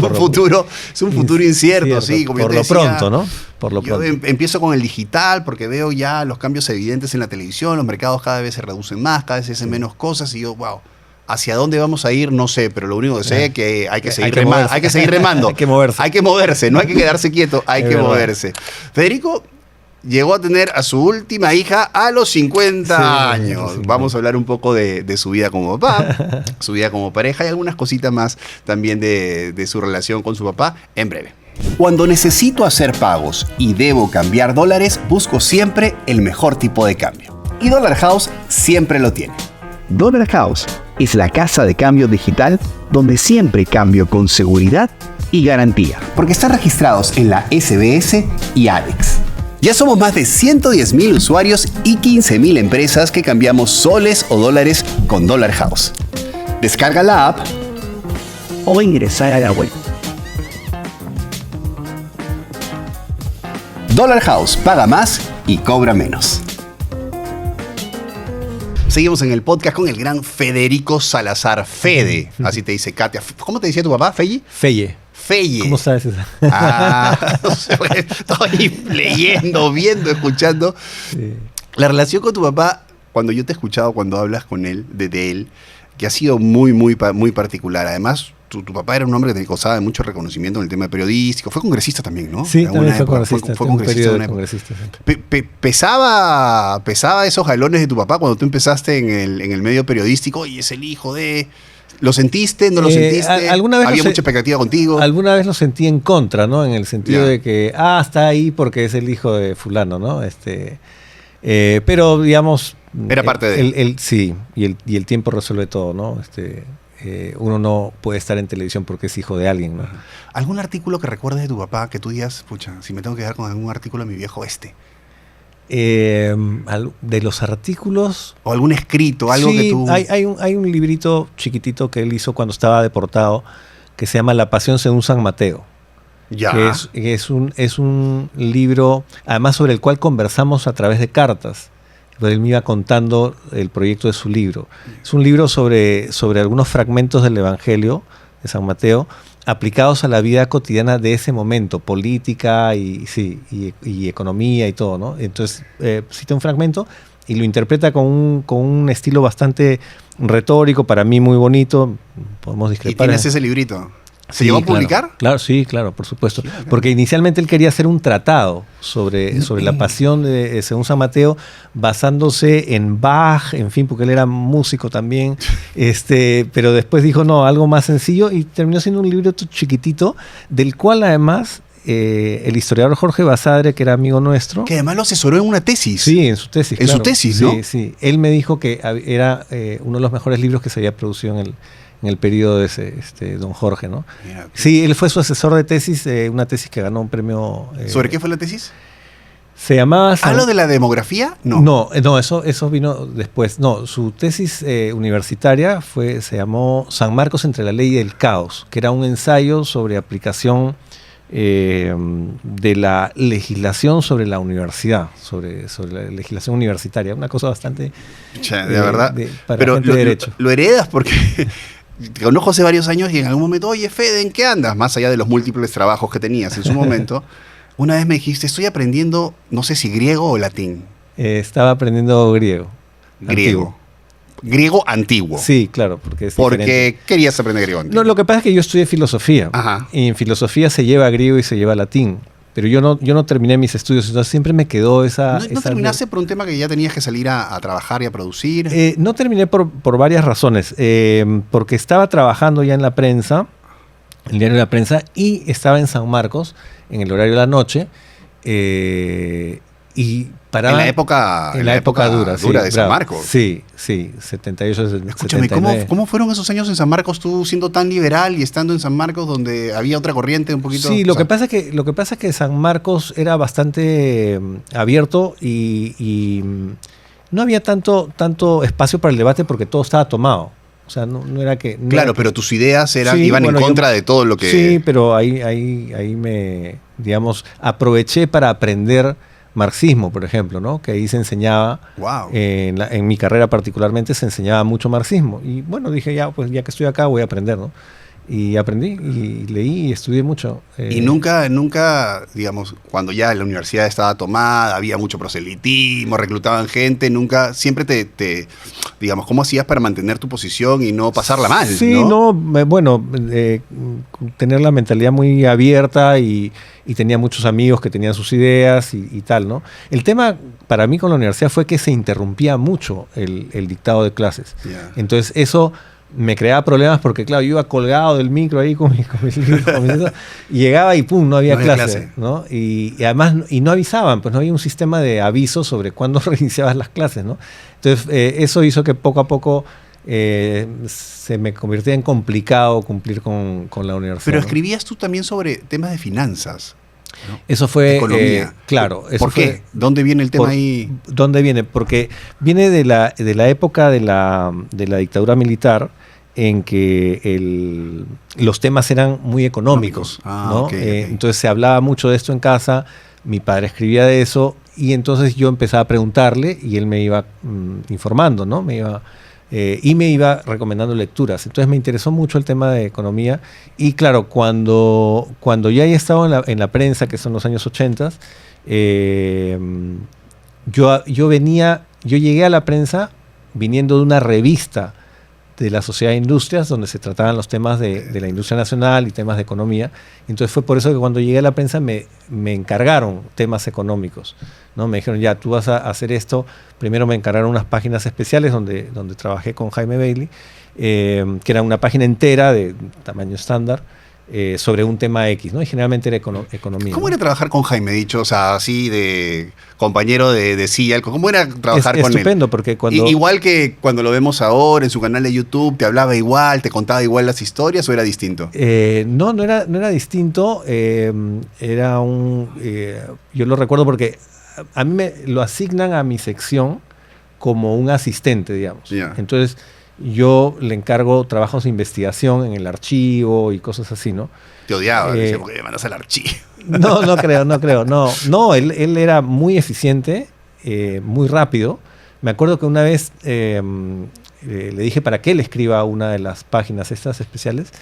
un futuro incierto, sí. Como por yo te lo decía, pronto, ¿no? Por lo yo pronto. empiezo con el digital porque veo ya los cambios evidentes en la televisión, los mercados cada vez se reducen más, cada vez se hacen menos cosas y yo, wow, ¿hacia dónde vamos a ir? No sé, pero lo único que sé es que hay que seguir remando. Hay que seguir remando. Hay que moverse. Hay que moverse, no hay que quedarse quieto, hay que moverse. Federico llegó a tener a su última hija a los 50 años. Sí. Vamos a hablar un poco de su vida como papá, su vida como pareja y algunas cositas más también de su relación con su papá en breve. Cuando necesito hacer pagos y debo cambiar dólares, busco siempre el mejor tipo de cambio. Y Dollar House siempre lo tiene. Dollar House es la casa de cambio digital donde siempre cambio con seguridad y garantía. Porque están registrados en la SBS y ADEX. Ya somos más de 110.000 usuarios y 15.000 empresas que cambiamos soles o dólares con Dollar House. Descarga la app O ingresar a la web. Dollar House, paga más y cobra menos. Seguimos en el podcast con el gran Federico Salazar, Fede. Así te dice Katia. ¿Cómo te decía tu papá, Feye? Feye. Feye. ¿Cómo sabes eso? No sé, estoy leyendo, viendo, escuchando. Sí. La relación con tu papá, cuando yo te he escuchado, cuando hablas con él, de él, que ha sido muy, muy, muy particular. Además, tu papá era un hombre que gozaba de mucho reconocimiento en el tema periodístico. Fue congresista también, ¿no? Sí, En también una fue época, congresista. fue un congresista periodo en una de época. congresista, sí. Pesaba esos jalones de tu papá cuando tú empezaste en el medio periodístico y es el hijo de... ¿Lo sentiste? ¿No lo sentiste? Alguna vez ¿Había lo mucha expectativa contigo? Alguna vez lo sentí en contra, ¿no? En el sentido Ya. de que, está ahí porque es el hijo de fulano, ¿no? Pero, digamos... Era parte de él. Sí, y el tiempo resuelve todo, ¿no? Uno no puede estar en televisión porque es hijo de alguien, ¿no? ¿Algún artículo que recuerdes de tu papá que tú digas, pucha, si me tengo que quedar con algún artículo de mi viejo De los artículos... O algún escrito, algo sí, que tú... hay un librito chiquitito que él hizo cuando estaba deportado que se llama La Pasión según San Mateo. Ya. Que es un libro, además, sobre el cual conversamos a través de cartas. Pero él me iba contando el proyecto de su libro. Es un libro sobre algunos fragmentos del Evangelio de San Mateo aplicados a la vida cotidiana de ese momento, política y economía y todo, ¿no? Entonces cita un fragmento y lo interpreta con un estilo bastante retórico, para mí muy bonito. Podemos ¿Y discrepar. tienes ese librito? ¿Se Sí, llegó a claro. publicar? Claro, sí, claro, por supuesto. Sí, claro. Porque inicialmente él quería hacer un tratado sobre la pasión de según San Mateo, basándose en Bach, en fin, porque él era músico también. Pero después dijo, no, algo más sencillo, y terminó siendo un libro chiquitito, del cual además el historiador Jorge Basadre, que era amigo nuestro. Que además lo asesoró en una tesis. Sí, en su tesis. En su claro. tesis, ¿no? Sí, sí. Él me dijo que era uno de los mejores libros que se había producido en el periodo de ese don Jorge, ¿no? Mira. Sí, él fue su asesor de tesis, una tesis que ganó un premio. ¿Sobre qué fue la tesis? Se llamaba... ¿Lo de la demografía? No. No, eso vino después. No, su tesis universitaria se llamó San Marcos entre la ley y el caos, que era un ensayo sobre aplicación de la legislación sobre la universidad, sobre la legislación universitaria, una cosa bastante... De verdad. Para pero gente de derecho. lo heredas porque te conozco hace varios años y en algún momento, oye, Fede, ¿en qué andas? Más allá de los múltiples trabajos que tenías en su momento, una vez me dijiste, estoy aprendiendo, no sé si griego o latín. Estaba aprendiendo griego. Griego. Antiguo. Griego antiguo. Sí, claro, porque es Porque diferente. querías aprender griego antiguo. No, lo que pasa es que yo estudié filosofía. Ajá. Y en filosofía se lleva griego y se lleva latín. Pero yo no terminé mis estudios, entonces siempre me quedó esa... ¿No terminaste por un tema que ya tenías que salir a trabajar y a producir? No terminé por varias razones. Porque estaba trabajando ya en la prensa, el diario de la prensa, y estaba en San Marcos, en el horario de la noche, y paraba... En la época dura sí, de San Marcos. Sí, 78, Escúchame, 79. ¿cómo fueron esos años en San Marcos, tú siendo tan liberal y estando en San Marcos donde había otra corriente un poquito? Sí, lo que pasa es que San Marcos era bastante abierto y no había tanto espacio para el debate porque todo estaba tomado. O sea, no era que... no Claro, era que- pero tus ideas Sí, iban bueno, en contra de todo lo que... Sí, pero ahí me, digamos, aproveché para aprender marxismo, por ejemplo, ¿no? Que ahí se enseñaba, Wow. en mi carrera particularmente se enseñaba mucho marxismo. Y bueno, dije, pues ya que estoy acá voy a aprender, ¿no? Y aprendí, y leí y estudié mucho. Y nunca, digamos, cuando ya la universidad estaba tomada, había mucho proselitismo, reclutaban gente, siempre digamos, ¿cómo hacías para mantener tu posición y no pasarla mal? Sí, bueno, tener la mentalidad muy abierta y tenía muchos amigos que tenían sus ideas y tal, ¿no? El tema para mí con la universidad fue que se interrumpía mucho el dictado de clases. Ya. Entonces eso me creaba problemas porque, claro, yo iba colgado del micro ahí con mis libros, y llegaba y pum, no había clase, ¿no? Y además, no avisaban, pues no había un sistema de aviso sobre cuándo reiniciabas las clases, ¿no? Entonces, eso hizo que poco a poco se me convirtiera en complicado cumplir con la universidad. Pero ¿no? escribías tú también sobre temas de finanzas, ¿no? Eso fue... Economía. claro. Eso ¿Por qué? fue, ¿Dónde viene el tema ahí? ¿Dónde viene? Porque viene de la época de la dictadura militar, en que los temas eran muy económicos, ¿no? Ok. Entonces se hablaba mucho de esto en casa, mi padre escribía de eso, y entonces yo empezaba a preguntarle y él me iba informando, ¿no? Y me iba recomendando lecturas. Entonces me interesó mucho el tema de economía. Y claro, cuando ya he estado en la prensa, que son los años 80, yo llegué a la prensa viniendo de una revista de la Sociedad de Industrias, donde se trataban los temas de la industria nacional y temas de economía. Entonces fue por eso que cuando llegué a la prensa me encargaron temas económicos, ¿no? Me dijeron, ya, tú vas a hacer esto. Primero me encargaron unas páginas especiales donde trabajé con Jaime Bailey, que era una página entera de tamaño estándar, sobre un tema X, ¿no? Y generalmente era economía. ¿Cómo era trabajar con Jaime, dicho, o sea, así de compañero de silla? ¿Cómo era trabajar con él? Estupendo, porque cuando... Igual que cuando lo vemos ahora en su canal de YouTube, ¿te hablaba igual, te contaba igual las historias o era distinto? No era distinto. Era un... yo lo recuerdo porque a mí me lo asignan a mi sección como un asistente, digamos. Yeah. Entonces... yo le encargo trabajos de investigación en el archivo y cosas así, ¿no? Te odiaba, decía, porque me mandas al archivo. No creo. No, él era muy eficiente, muy rápido. Me acuerdo que una vez le dije para que él escriba una de las páginas estas especiales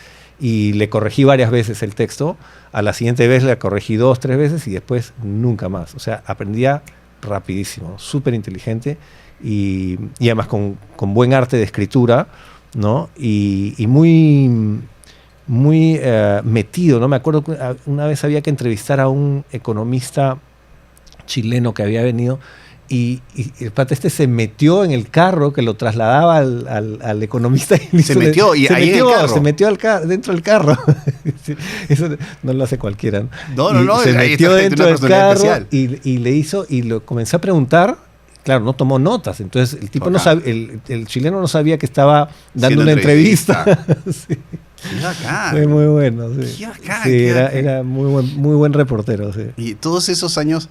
y le corregí varias veces el texto. A la siguiente vez le corregí 2, 3 veces y después nunca más. O sea, aprendía rapidísimo, súper inteligente. Y además con buen arte de escritura, ¿no? Y muy metido, ¿no? Me acuerdo que una vez había que entrevistar a un economista chileno que había venido y el pata se metió en el carro que lo trasladaba al economista. Y se metió en el carro. Se metió dentro del carro. Eso no lo hace cualquiera, ¿no? No. Se ahí metió dentro del carro especial. y lo comencé a preguntar. Claro, no tomó notas, entonces el tipo no sabía, el chileno no sabía que estaba dando una entrevista. Sí. Qué bacán. Fue muy bueno. Sí, qué bacán, sí, qué bacán. Era muy buen reportero. Sí. Y todos esos años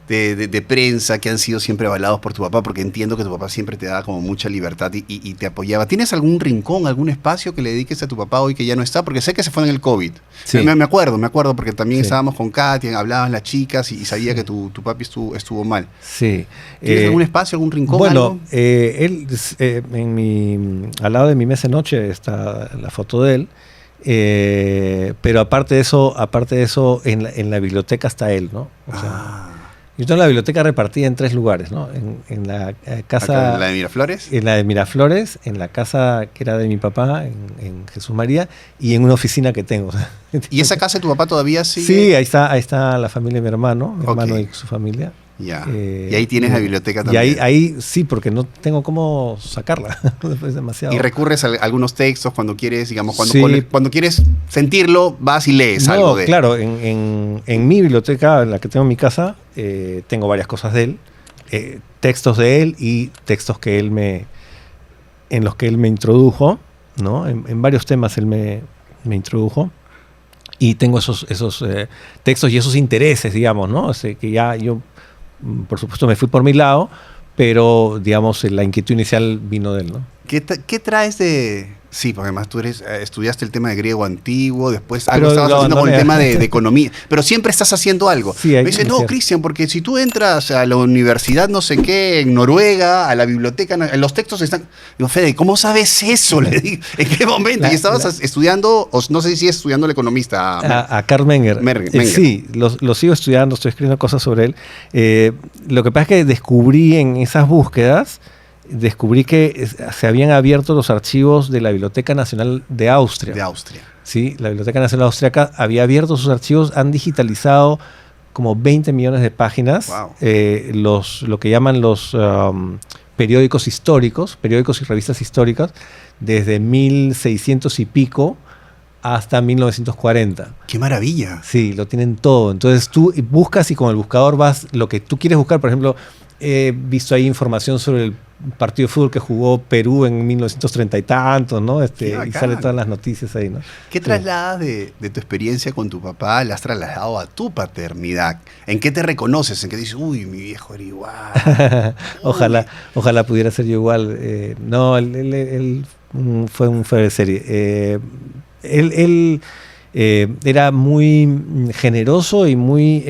de prensa que han sido siempre avalados por tu papá, porque entiendo que tu papá siempre te daba como mucha libertad y te apoyaba. ¿Tienes algún rincón, algún espacio que le dediques a tu papá hoy que ya no está? Porque sé que se fue en el COVID. Sí. Me acuerdo, porque también Sí. estábamos con Katia, hablaban las chicas y sabía que tu papi estuvo mal. Sí. ¿Tienes algún espacio, algún rincón? Bueno, algo? él, al lado de mi mesa de noche está la foto de él, pero aparte de eso en la biblioteca está él, ¿no? O sea, yo tengo la biblioteca repartida en 3 lugares, ¿no? En la casa... ¿Acá, ¿la de Miraflores? En la de Miraflores, en la casa que era de mi papá, en Jesús María, y en una oficina que tengo. ¿Y esa casa de tu papá todavía sigue? Sí, ahí está la familia de mi hermano Ok. y su familia. Ya. Y ahí tienes la biblioteca Y también. ahí sí, porque no tengo cómo sacarla. Es demasiado. Y recurres a algunos textos cuando quieres, digamos, Sí. cuando quieres sentirlo, vas y lees No, algo de... claro, en mi biblioteca, en la que tengo en mi casa, tengo varias cosas de él, textos de él y textos que en los que él me introdujo, ¿no? En varios temas él me introdujo. Y tengo esos textos y esos intereses, digamos, ¿no? Que ya yo, por supuesto, me fui por mi lado, pero, digamos, la inquietud inicial vino de él, ¿no? ¿Qué traes de...? Sí, porque además tú estudiaste el tema de griego antiguo, después Pero algo estabas lo haciendo con el abandoné. tema de economía, pero siempre estás haciendo algo. Sí, Me dice, no, Cristian, porque si tú entras a la universidad no sé qué, en Noruega, a la biblioteca, los textos están... Digo, Fede, ¿cómo sabes eso? Le digo, ¿en qué momento? Y estabas estudiando, o no sé si sigues estudiando el economista. A Karl Menger. Menger. Sí, lo sigo estudiando, estoy escribiendo cosas sobre él. Lo que pasa es que descubrí en esas búsquedas, que se habían abierto los archivos de la Biblioteca Nacional de Austria. De Austria. Sí, la Biblioteca Nacional Austriaca había abierto sus archivos, han digitalizado como 20 millones de páginas, Wow. Lo que llaman los periódicos históricos, periódicos y revistas históricas, desde 1600 y pico hasta 1940. ¡Qué maravilla! Sí, lo tienen todo. Entonces tú buscas y con el buscador vas lo que tú quieres buscar. Por ejemplo, he visto ahí información sobre el partido de fútbol que jugó Perú en 1930 y tantos, ¿no? Y sale todas las noticias ahí, ¿no? ¿Qué trasladas de tu experiencia con tu papá, la has trasladado a tu paternidad? ¿En qué te reconoces? ¿En qué dices, uy, mi viejo era igual? Ojalá pudiera ser yo igual. No, él fue un fuera de serie. Él era muy generoso y muy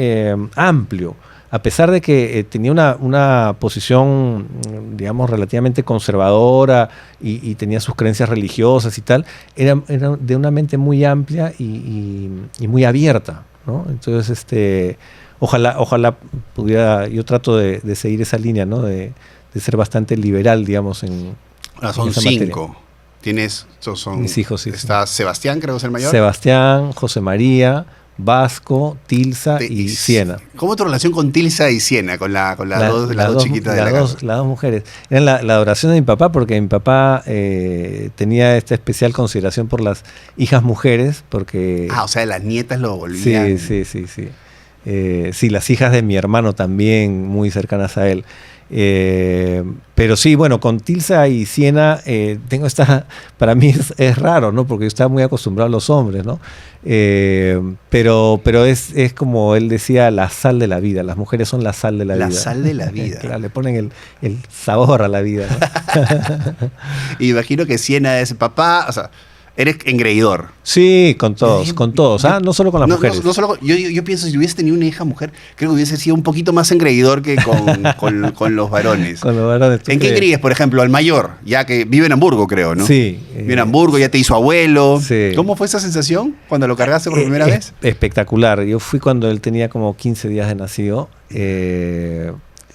amplio. A pesar de que tenía una posición, digamos, relativamente conservadora y tenía sus creencias religiosas y tal, era de una mente muy amplia y muy abierta, ¿no? Entonces, ojalá pudiera, yo trato de seguir esa línea, ¿no? De ser bastante liberal, digamos, Ahora son esa 5. materia. Tienes, son Mis hijos, sí. Está Sebastián, creo que es el mayor. Sebastián, José María, Vasco, Tilsa y Siena. ¿Cómo tu relación con Tilsa y Siena? Con las dos chiquitas de la casa. Las dos mujeres. Eran la adoración de mi papá, porque mi papá tenía esta especial consideración por las hijas mujeres, porque... O sea, las nietas lo volvían... Sí. Sí, las hijas de mi hermano también, muy cercanas a él. Pero sí, bueno, con Tilsa y Siena tengo para mí es raro, ¿no? Porque yo estaba muy acostumbrado a los hombres, ¿no? Pero es como él decía, la sal de la vida. Las mujeres son la sal de la vida. La sal de la vida. Claro, le ponen el sabor a la vida, ¿no? Y imagino que Siena es papá, o sea, eres engreidor. Sí, con todos, no solo con las mujeres. Yo pienso, si hubiese tenido una hija mujer, creo que hubiese sido un poquito más engreidor que con los varones. Con los varones. ¿En qué engreíes, por ejemplo, al mayor? Ya que vive en Hamburgo, creo, ¿no? Sí. Vive en Hamburgo, ya te hizo abuelo. Sí. ¿Cómo fue esa sensación cuando lo cargaste por primera vez? Espectacular. Yo fui cuando él tenía como 15 días de nacido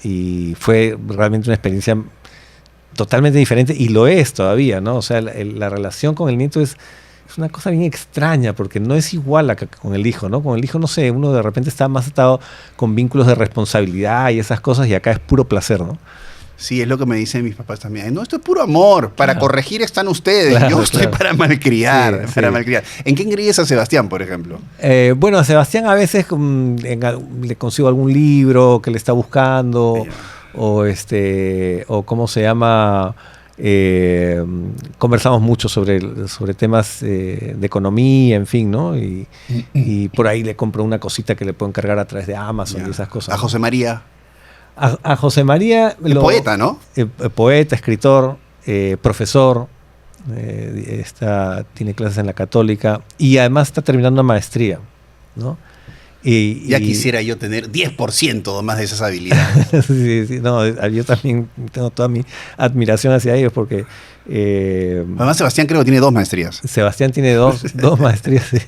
y fue realmente una experiencia totalmente diferente, y lo es todavía, ¿no? O sea, la relación con el nieto es una cosa bien extraña, porque no es igual a con el hijo, ¿no? Con el hijo, no sé, uno de repente está más atado con vínculos de responsabilidad y esas cosas, y acá es puro placer, ¿no? Sí, es lo que me dicen mis papás también. No, esto es puro amor. Para corregir están ustedes. Claro, yo estoy para malcriar. Sí, para sí. malcriar. ¿En qué engreíes a Sebastián, por ejemplo? Bueno, a Sebastián a veces le consigo algún libro que le está buscando, o cómo se llama, conversamos mucho sobre temas de economía, en fin, ¿no? Y por ahí le compro una cosita que le puedo encargar a través de Amazon y esas cosas. A José María. A José María... Poeta, ¿no? Poeta, escritor, profesor, tiene clases en la Católica y además está terminando una maestría, ¿no? Ya quisiera yo tener 10% más de esas habilidades. Sí, no, yo también tengo toda mi admiración hacia ellos porque... Además, Sebastián creo que tiene 2 maestrías. Sebastián tiene dos maestrías. Sí.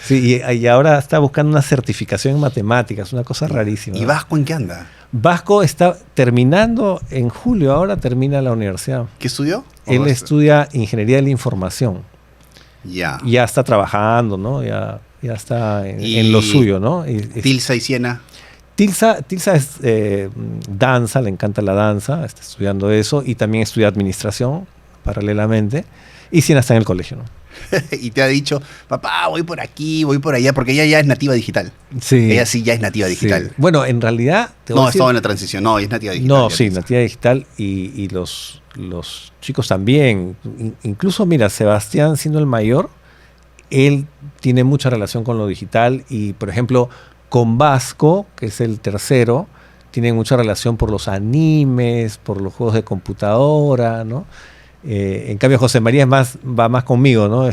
Sí, y ahora está buscando una certificación en matemáticas, una cosa rarísima. ¿Y Vasco en qué anda? Vasco está terminando en julio, ahora termina la universidad. ¿Qué estudió? Él estudia Ingeniería de la Información. Ya. Ya está trabajando, ¿no? Ya está en lo suyo, ¿no? Tilsa y Siena. Tilsa es danza, le encanta la danza, está estudiando eso y también estudia administración paralelamente. Y Siena está en el colegio, ¿no? Y te ha dicho, papá, voy por aquí, voy por allá, porque ella ya es nativa digital. Sí. Ella sí ya es nativa digital. Sí. Bueno, en realidad... No, estaba en la transición, no, es nativa digital. No, sí, nativa digital y los chicos también. Incluso, mira, Sebastián siendo el mayor, él tiene mucha relación con lo digital y, por ejemplo, con Vasco, que es el tercero, tiene mucha relación por los animes, por los juegos de computadora, ¿no? En cambio, José María va más conmigo, ¿no?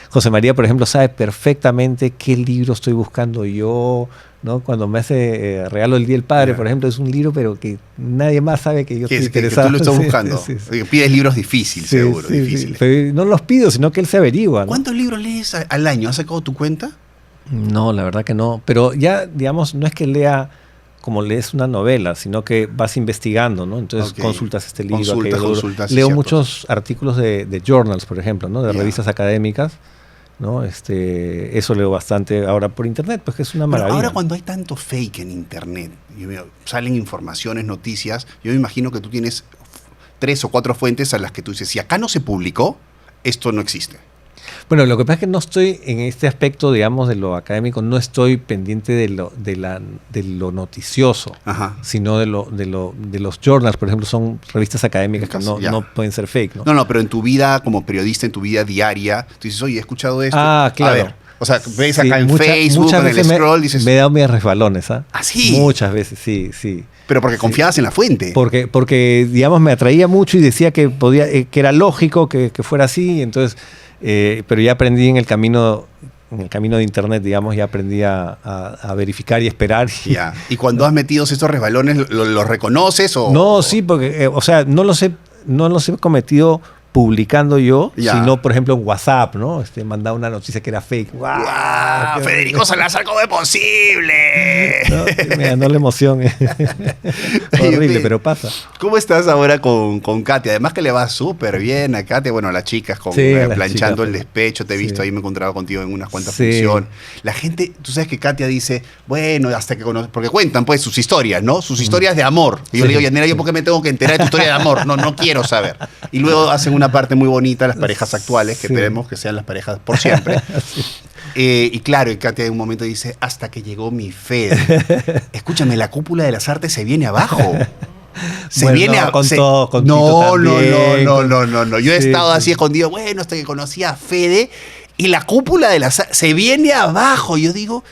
José María, por ejemplo, sabe perfectamente qué libro estoy buscando yo, ¿no? Cuando me hace regalo el Día del Padre, por ejemplo, es un libro, pero que nadie más sabe que yo estoy interesado. Que tú lo estás buscando. Sí. Pides libros difíciles, seguro, difíciles. Pero no los pido, sino que él se averigua, ¿no? ¿Cuántos libros lees al año? ¿Has sacado tu cuenta? No, la verdad que no. Pero ya, digamos, no es que lea como lees una novela, sino que vas investigando, ¿no? Entonces consultas este libro, consultas, leo muchos artículos de journals, por ejemplo, ¿no? De revistas académicas, ¿no? Eso leo bastante ahora por internet, pues que es una maravilla. Ahora cuando hay tanto fake en internet, salen informaciones, noticias, yo me imagino que tú tienes 3 o 4 fuentes a las que tú dices, si acá no se publicó, esto no existe. Bueno, lo que pasa es que no estoy en este aspecto, digamos, de lo académico, no estoy pendiente de lo noticioso, sino de los journals, por ejemplo, son revistas académicas que no pueden ser fake, ¿no? No, pero en tu vida como periodista, en tu vida diaria, tú dices, oye, he escuchado esto. Ah, claro. A ver, o sea, ves acá en Facebook, en el scroll, dices... Me he dado mis resbalones, ¿ah? ¿Ah, sí? Muchas veces, sí. Pero porque confiabas en la fuente. Porque, digamos, me atraía mucho y decía que que era lógico que fuera así, entonces... pero ya aprendí en el camino de internet, digamos, ya aprendí a verificar y esperar. Ya. ¿Y cuando has metido estos resbalones, los reconoces? No, sí, porque, o sea, no los he cometido publicando yo, Ya. sino, por ejemplo, en WhatsApp, ¿no? Mandaba una noticia que era fake. ¡Guau! ¡Qué Federico Salazar, ¿cómo es posible? ¿no? Me ganó la emoción. Horrible, pero pasa. ¿Cómo estás ahora con Katia? Además que le va súper bien a Katia, bueno, a las chicas, Sí, a las planchando chicas, el despecho, te he visto sí. ahí, me he encontrado contigo en unas cuantas Sí. funciones. La gente, tú sabes que Katia dice, bueno, hasta que porque cuentan pues sus historias, ¿no? Sus historias de amor. Y yo Sí. le digo, Yanela, ¿yo por qué me tengo que enterar de tu historia de amor? No quiero saber. Y luego hacen una parte muy bonita, las parejas actuales, que Sí. esperemos que sean las parejas por siempre. Y claro, y Katia en un momento dice, hasta que llegó mi Fede. Escúchame, la cúpula de las artes se viene abajo. Bueno, no, con todo, con no, Tito también, no. Yo he Sí, estado sí. así escondido, bueno, hasta que conocí a Fede. Y la cúpula de las artes se viene abajo. Yo digo,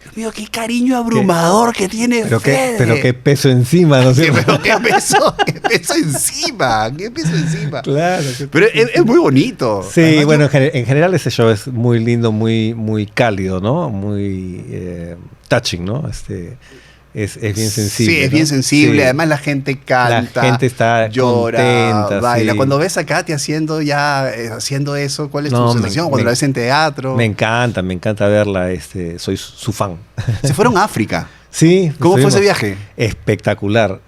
Dios mío, qué cariño abrumador que tiene Fede. Pero qué peso encima, ¿no sé? Pero qué peso encima, qué peso encima. Claro. Pero es muy bonito. Sí, Además, bueno, en general ese show es muy lindo, muy cálido, ¿no? Muy touching, ¿no? Es bien sensible. Sí, es ¿no? bien sensible. Sí. Además la gente canta, La gente está llora, contenta, baila. sí. Cuando ves a Katia haciendo eso, ¿cuál es No, tu sensación? Cuando la ves en teatro. Me encanta verla. Soy su fan. Se fueron a África. Sí. ¿Cómo fue ese estuvimos- viaje? Espectacular.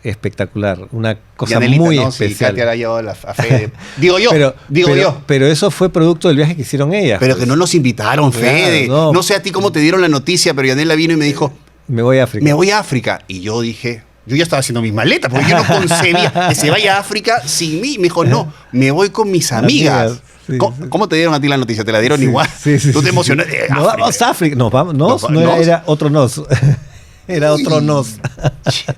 Una cosa Yanelita, muy ¿no? Sí, especial. Katia la llevó a Fede. Digo yo. Pero eso fue producto del viaje que hicieron ellas. Pero pues. que no nos invitaron, Claro, Fede. no. No sé a ti cómo te dieron la noticia, pero Yanela vino y me dijo, Me voy a África. me voy a África. Y yo dije, yo ya estaba haciendo mis maletas, porque yo no concebía que se vaya a África sin mí. Me dijo, no, me voy con mis amigas. Amigas, sí, ¿Cómo, sí. cómo te dieron a ti la noticia? ¿Te la dieron Sí, igual? sí, sí, Tú te sí, emocionaste. sí. Nos vamos a África. Nos vamos. Nos, Nos- no era, nos. era otro nos. Era otro nos.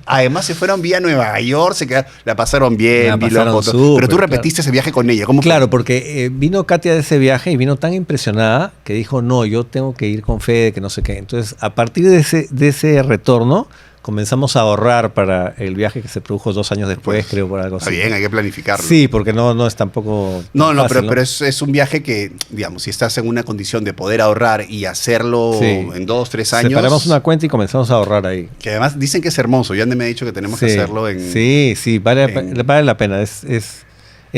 Además se fueron vía Nueva York, la pasaron bien, La vi las pasaron fotos. súper, Pero tú claro. repetiste ese viaje con ella. ¿Cómo fue? Claro, porque vino Katia de ese viaje y vino tan impresionada que dijo, no, yo tengo que ir con Fede, que no sé qué. Entonces, a partir de ese retorno, comenzamos a ahorrar para el viaje que se produjo 2 años después, Pues, creo, por algo Está así. bien, hay que planificarlo. Sí, porque no es tampoco No, fácil, pero es un viaje que, digamos, si estás en una condición de poder ahorrar y hacerlo Sí. en 2, 3 años. Separamos una cuenta y comenzamos a ahorrar ahí. Que además dicen que es hermoso. Yande me ha dicho que tenemos que Sí, hacerlo en. Sí, vale la pena. Es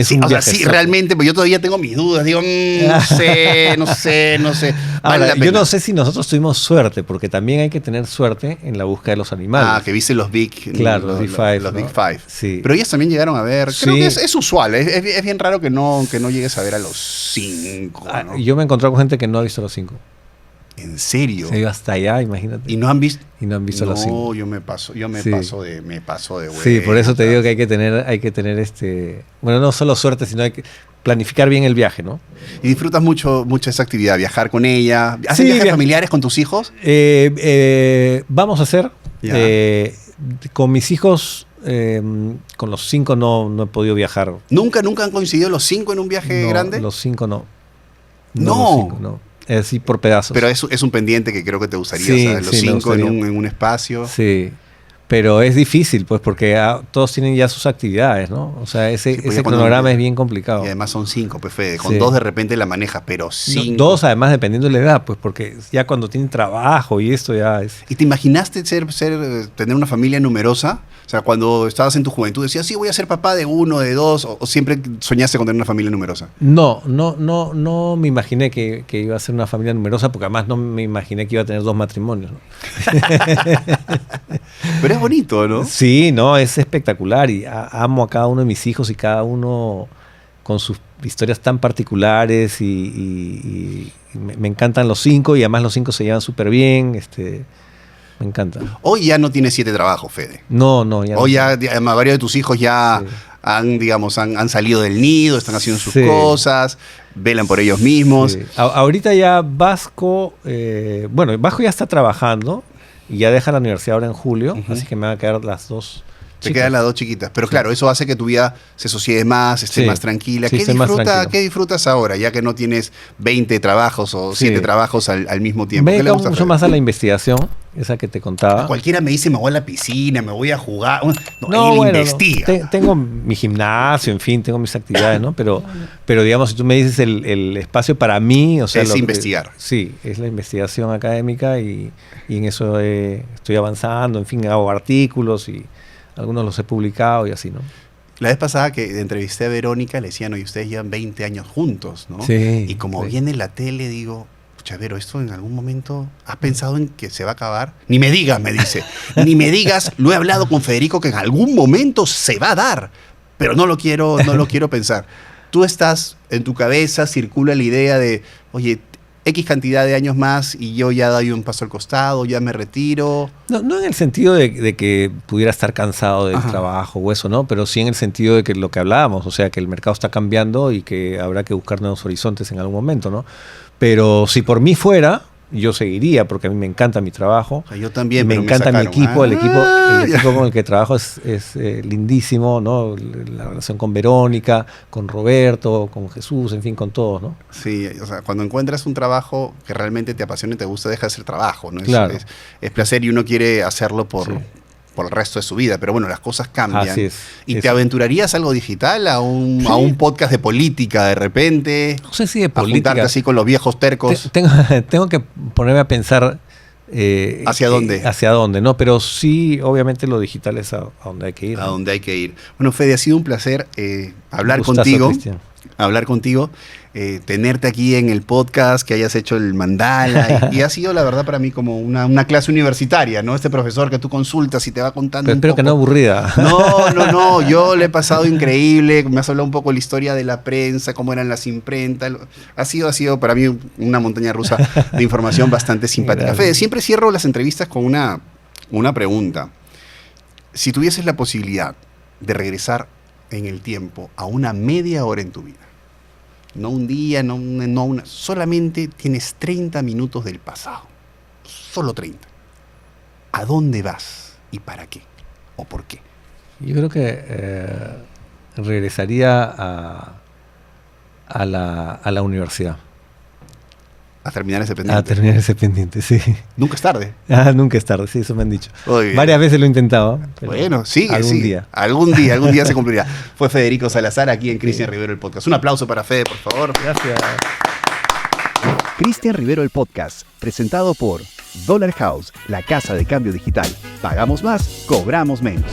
Sí, un o sea, viaje. sí, realmente, pero yo todavía tengo mis dudas. Digo, no sé. Vale Ahora, la pena. yo no sé si nosotros tuvimos suerte, porque también hay que tener suerte en la búsqueda de los animales. Ah, que viste los Big. Claro, los Big Five, Los ¿no? Big Five. Sí. Pero ellas también llegaron a ver. Creo Sí. que es usual. Es bien raro que no llegues a ver a los 5. Ah, ¿no? yo me he encontrado con gente que no ha visto los 5. ¿En serio? Se ha ido hasta allá, imagínate. Y no han visto. Y no han visto los 5. No, yo me paso Sí. de huevo. Sí, por eso te digo que hay que tener bueno, no solo suerte, sino hay que planificar bien el viaje, ¿no? Y disfrutas mucho esa actividad, viajar con ella. ¿Haces Sí, viajes familiares con tus hijos? Vamos a hacer. Ya. Con mis hijos, con los 5 no he podido viajar. ¿Nunca han coincidido los 5 en un viaje No, grande? Los 5 no. No. Los 5 no. Es así por pedazos. Pero es un pendiente que creo que te gustaría, Sí, ¿sabes? Los sí, me 5 en gustaría. un espacio. Sí. Pero es difícil, pues, porque todos tienen ya sus actividades, ¿no? O sea, Sí, ese pues ya cuando- cronograma es bien complicado. Y además son 5, pues Fede. Con Sí. 2 de repente la manejas, pero 5. 2, además, dependiendo de la edad, pues, porque ya cuando tienen trabajo y esto ya es... ¿Y te imaginaste tener una familia numerosa? O sea, cuando estabas en tu juventud decías, sí, voy a ser papá de 1, de 2, o siempre soñaste con tener una familia numerosa. No me imaginé que iba a ser una familia numerosa, porque además no me imaginé que iba a tener 2 matrimonios, ¿no? Pero es bonito, ¿no? Sí, no, es espectacular y amo a cada uno de mis hijos y cada uno con sus historias tan particulares y me encantan los 5 y además los 5 se llevan súper bien, me encanta. Hoy ya no tienes 7 trabajos, Fede. No, ya Hoy no. ya, además, varios de tus hijos ya Sí. han salido del nido, están haciendo sus Sí. cosas, velan por ellos mismos. Sí. Ahorita ya Vasco, Vasco ya está trabajando y ya deja la universidad ahora en julio, Ujú. así que me van a quedar las 2. Te quedan las 2 chiquitas. Pero claro, eso hace que tu vida se sosiegue más, esté Sí. más tranquila. Sí, estoy más tranquilo. ¿Qué disfrutas ahora, ya que no tienes 20 trabajos o 7 Sí. trabajos al mismo tiempo? Me ¿Qué le dedico gusta a mucho Fede? más a la investigación, esa que te contaba. Cualquiera me dice, me voy a la piscina, me voy a jugar. No, No, él bueno, investiga. tengo mi gimnasio, en fin, tengo mis actividades, ¿no? Pero digamos, si tú me dices el espacio para mí, o sea... Es lo que- investigar. Sí, es la investigación académica y en eso estoy avanzando, en fin, hago artículos y algunos los he publicado y así, ¿no? La vez pasada que entrevisté a Verónica, le decían, oye, ustedes llevan 20 años juntos, ¿no? Sí, Y como sí. viene la tele, digo, pucha, Vero, ¿esto en algún momento has pensado en que se va a acabar? Ni me digas, me dice. Ni me digas, lo he hablado con Federico, que en algún momento se va a dar, pero no lo quiero pensar. Tú estás, en tu cabeza circula la idea de, oye, X cantidad de años más y yo ya doy un paso al costado, ya me retiro. No en el sentido de que pudiera estar cansado del Ajá. trabajo o eso, ¿no? Pero sí en el sentido de que lo que hablábamos, o sea, que el mercado está cambiando y que habrá que buscar nuevos horizontes en algún momento, ¿no? Pero si por mí fuera, yo seguiría, porque a mí me encanta mi trabajo. O sea, yo también, Me pero encanta mi sacaron. equipo, el ya. equipo con el que trabajo es lindísimo, ¿no? La relación con Verónica, con Roberto, con Jesús, en fin, con todos, ¿no? Sí, o sea, cuando encuentras un trabajo que realmente te apasiona y te gusta, deja de ser trabajo, ¿no? Claro. Es placer y uno quiere hacerlo por Sí. el resto de su vida. Pero bueno, las cosas cambian. Así es. ¿Y Es- te aventurarías a algo digital? ¿A Sí. un podcast de política de repente? No sé si de ¿A juntarte política. así con los viejos tercos? Tengo que ponerme a pensar ¿Hacia dónde? Hacia dónde, ¿no? Pero sí, obviamente lo digital es a donde hay que ir. A ¿no? donde hay que ir. Bueno, Fede, ha sido un placer hablar Un gustazo, contigo. Cristian. Hablar contigo, tenerte aquí en el podcast, que hayas hecho el mandala. Y ha sido, la verdad, para mí como una clase universitaria, ¿no? Este profesor que tú consultas y te va contando Pero un espero poco. que no aburrida. No, yo le he pasado increíble, me has hablado un poco de la historia de la prensa, cómo eran las imprentas, ha sido para mí una montaña rusa de información bastante simpática. Gracias. Fede, siempre cierro las entrevistas con una pregunta. Si tuvieses la posibilidad de regresar en el tiempo a una media hora en tu vida, no un día, no una, solamente tienes 30 minutos del pasado, solo 30. ¿A dónde vas y para qué? ¿O por qué? Yo creo que regresaría a la universidad. A terminar ese pendiente. A terminar ese pendiente, sí. Nunca es tarde. Nunca es tarde, sí, eso me han dicho. Muy bien. Varias veces lo he intentado. Pero Bueno, sigue, algún sigue. día. Algún día se cumplirá. Fue Federico Salazar aquí en Cristian Rivero el podcast. Un aplauso para Fede, por favor. Gracias. Cristian Rivero el podcast, presentado por Dollar House, la casa de cambio digital. Pagamos más, cobramos menos.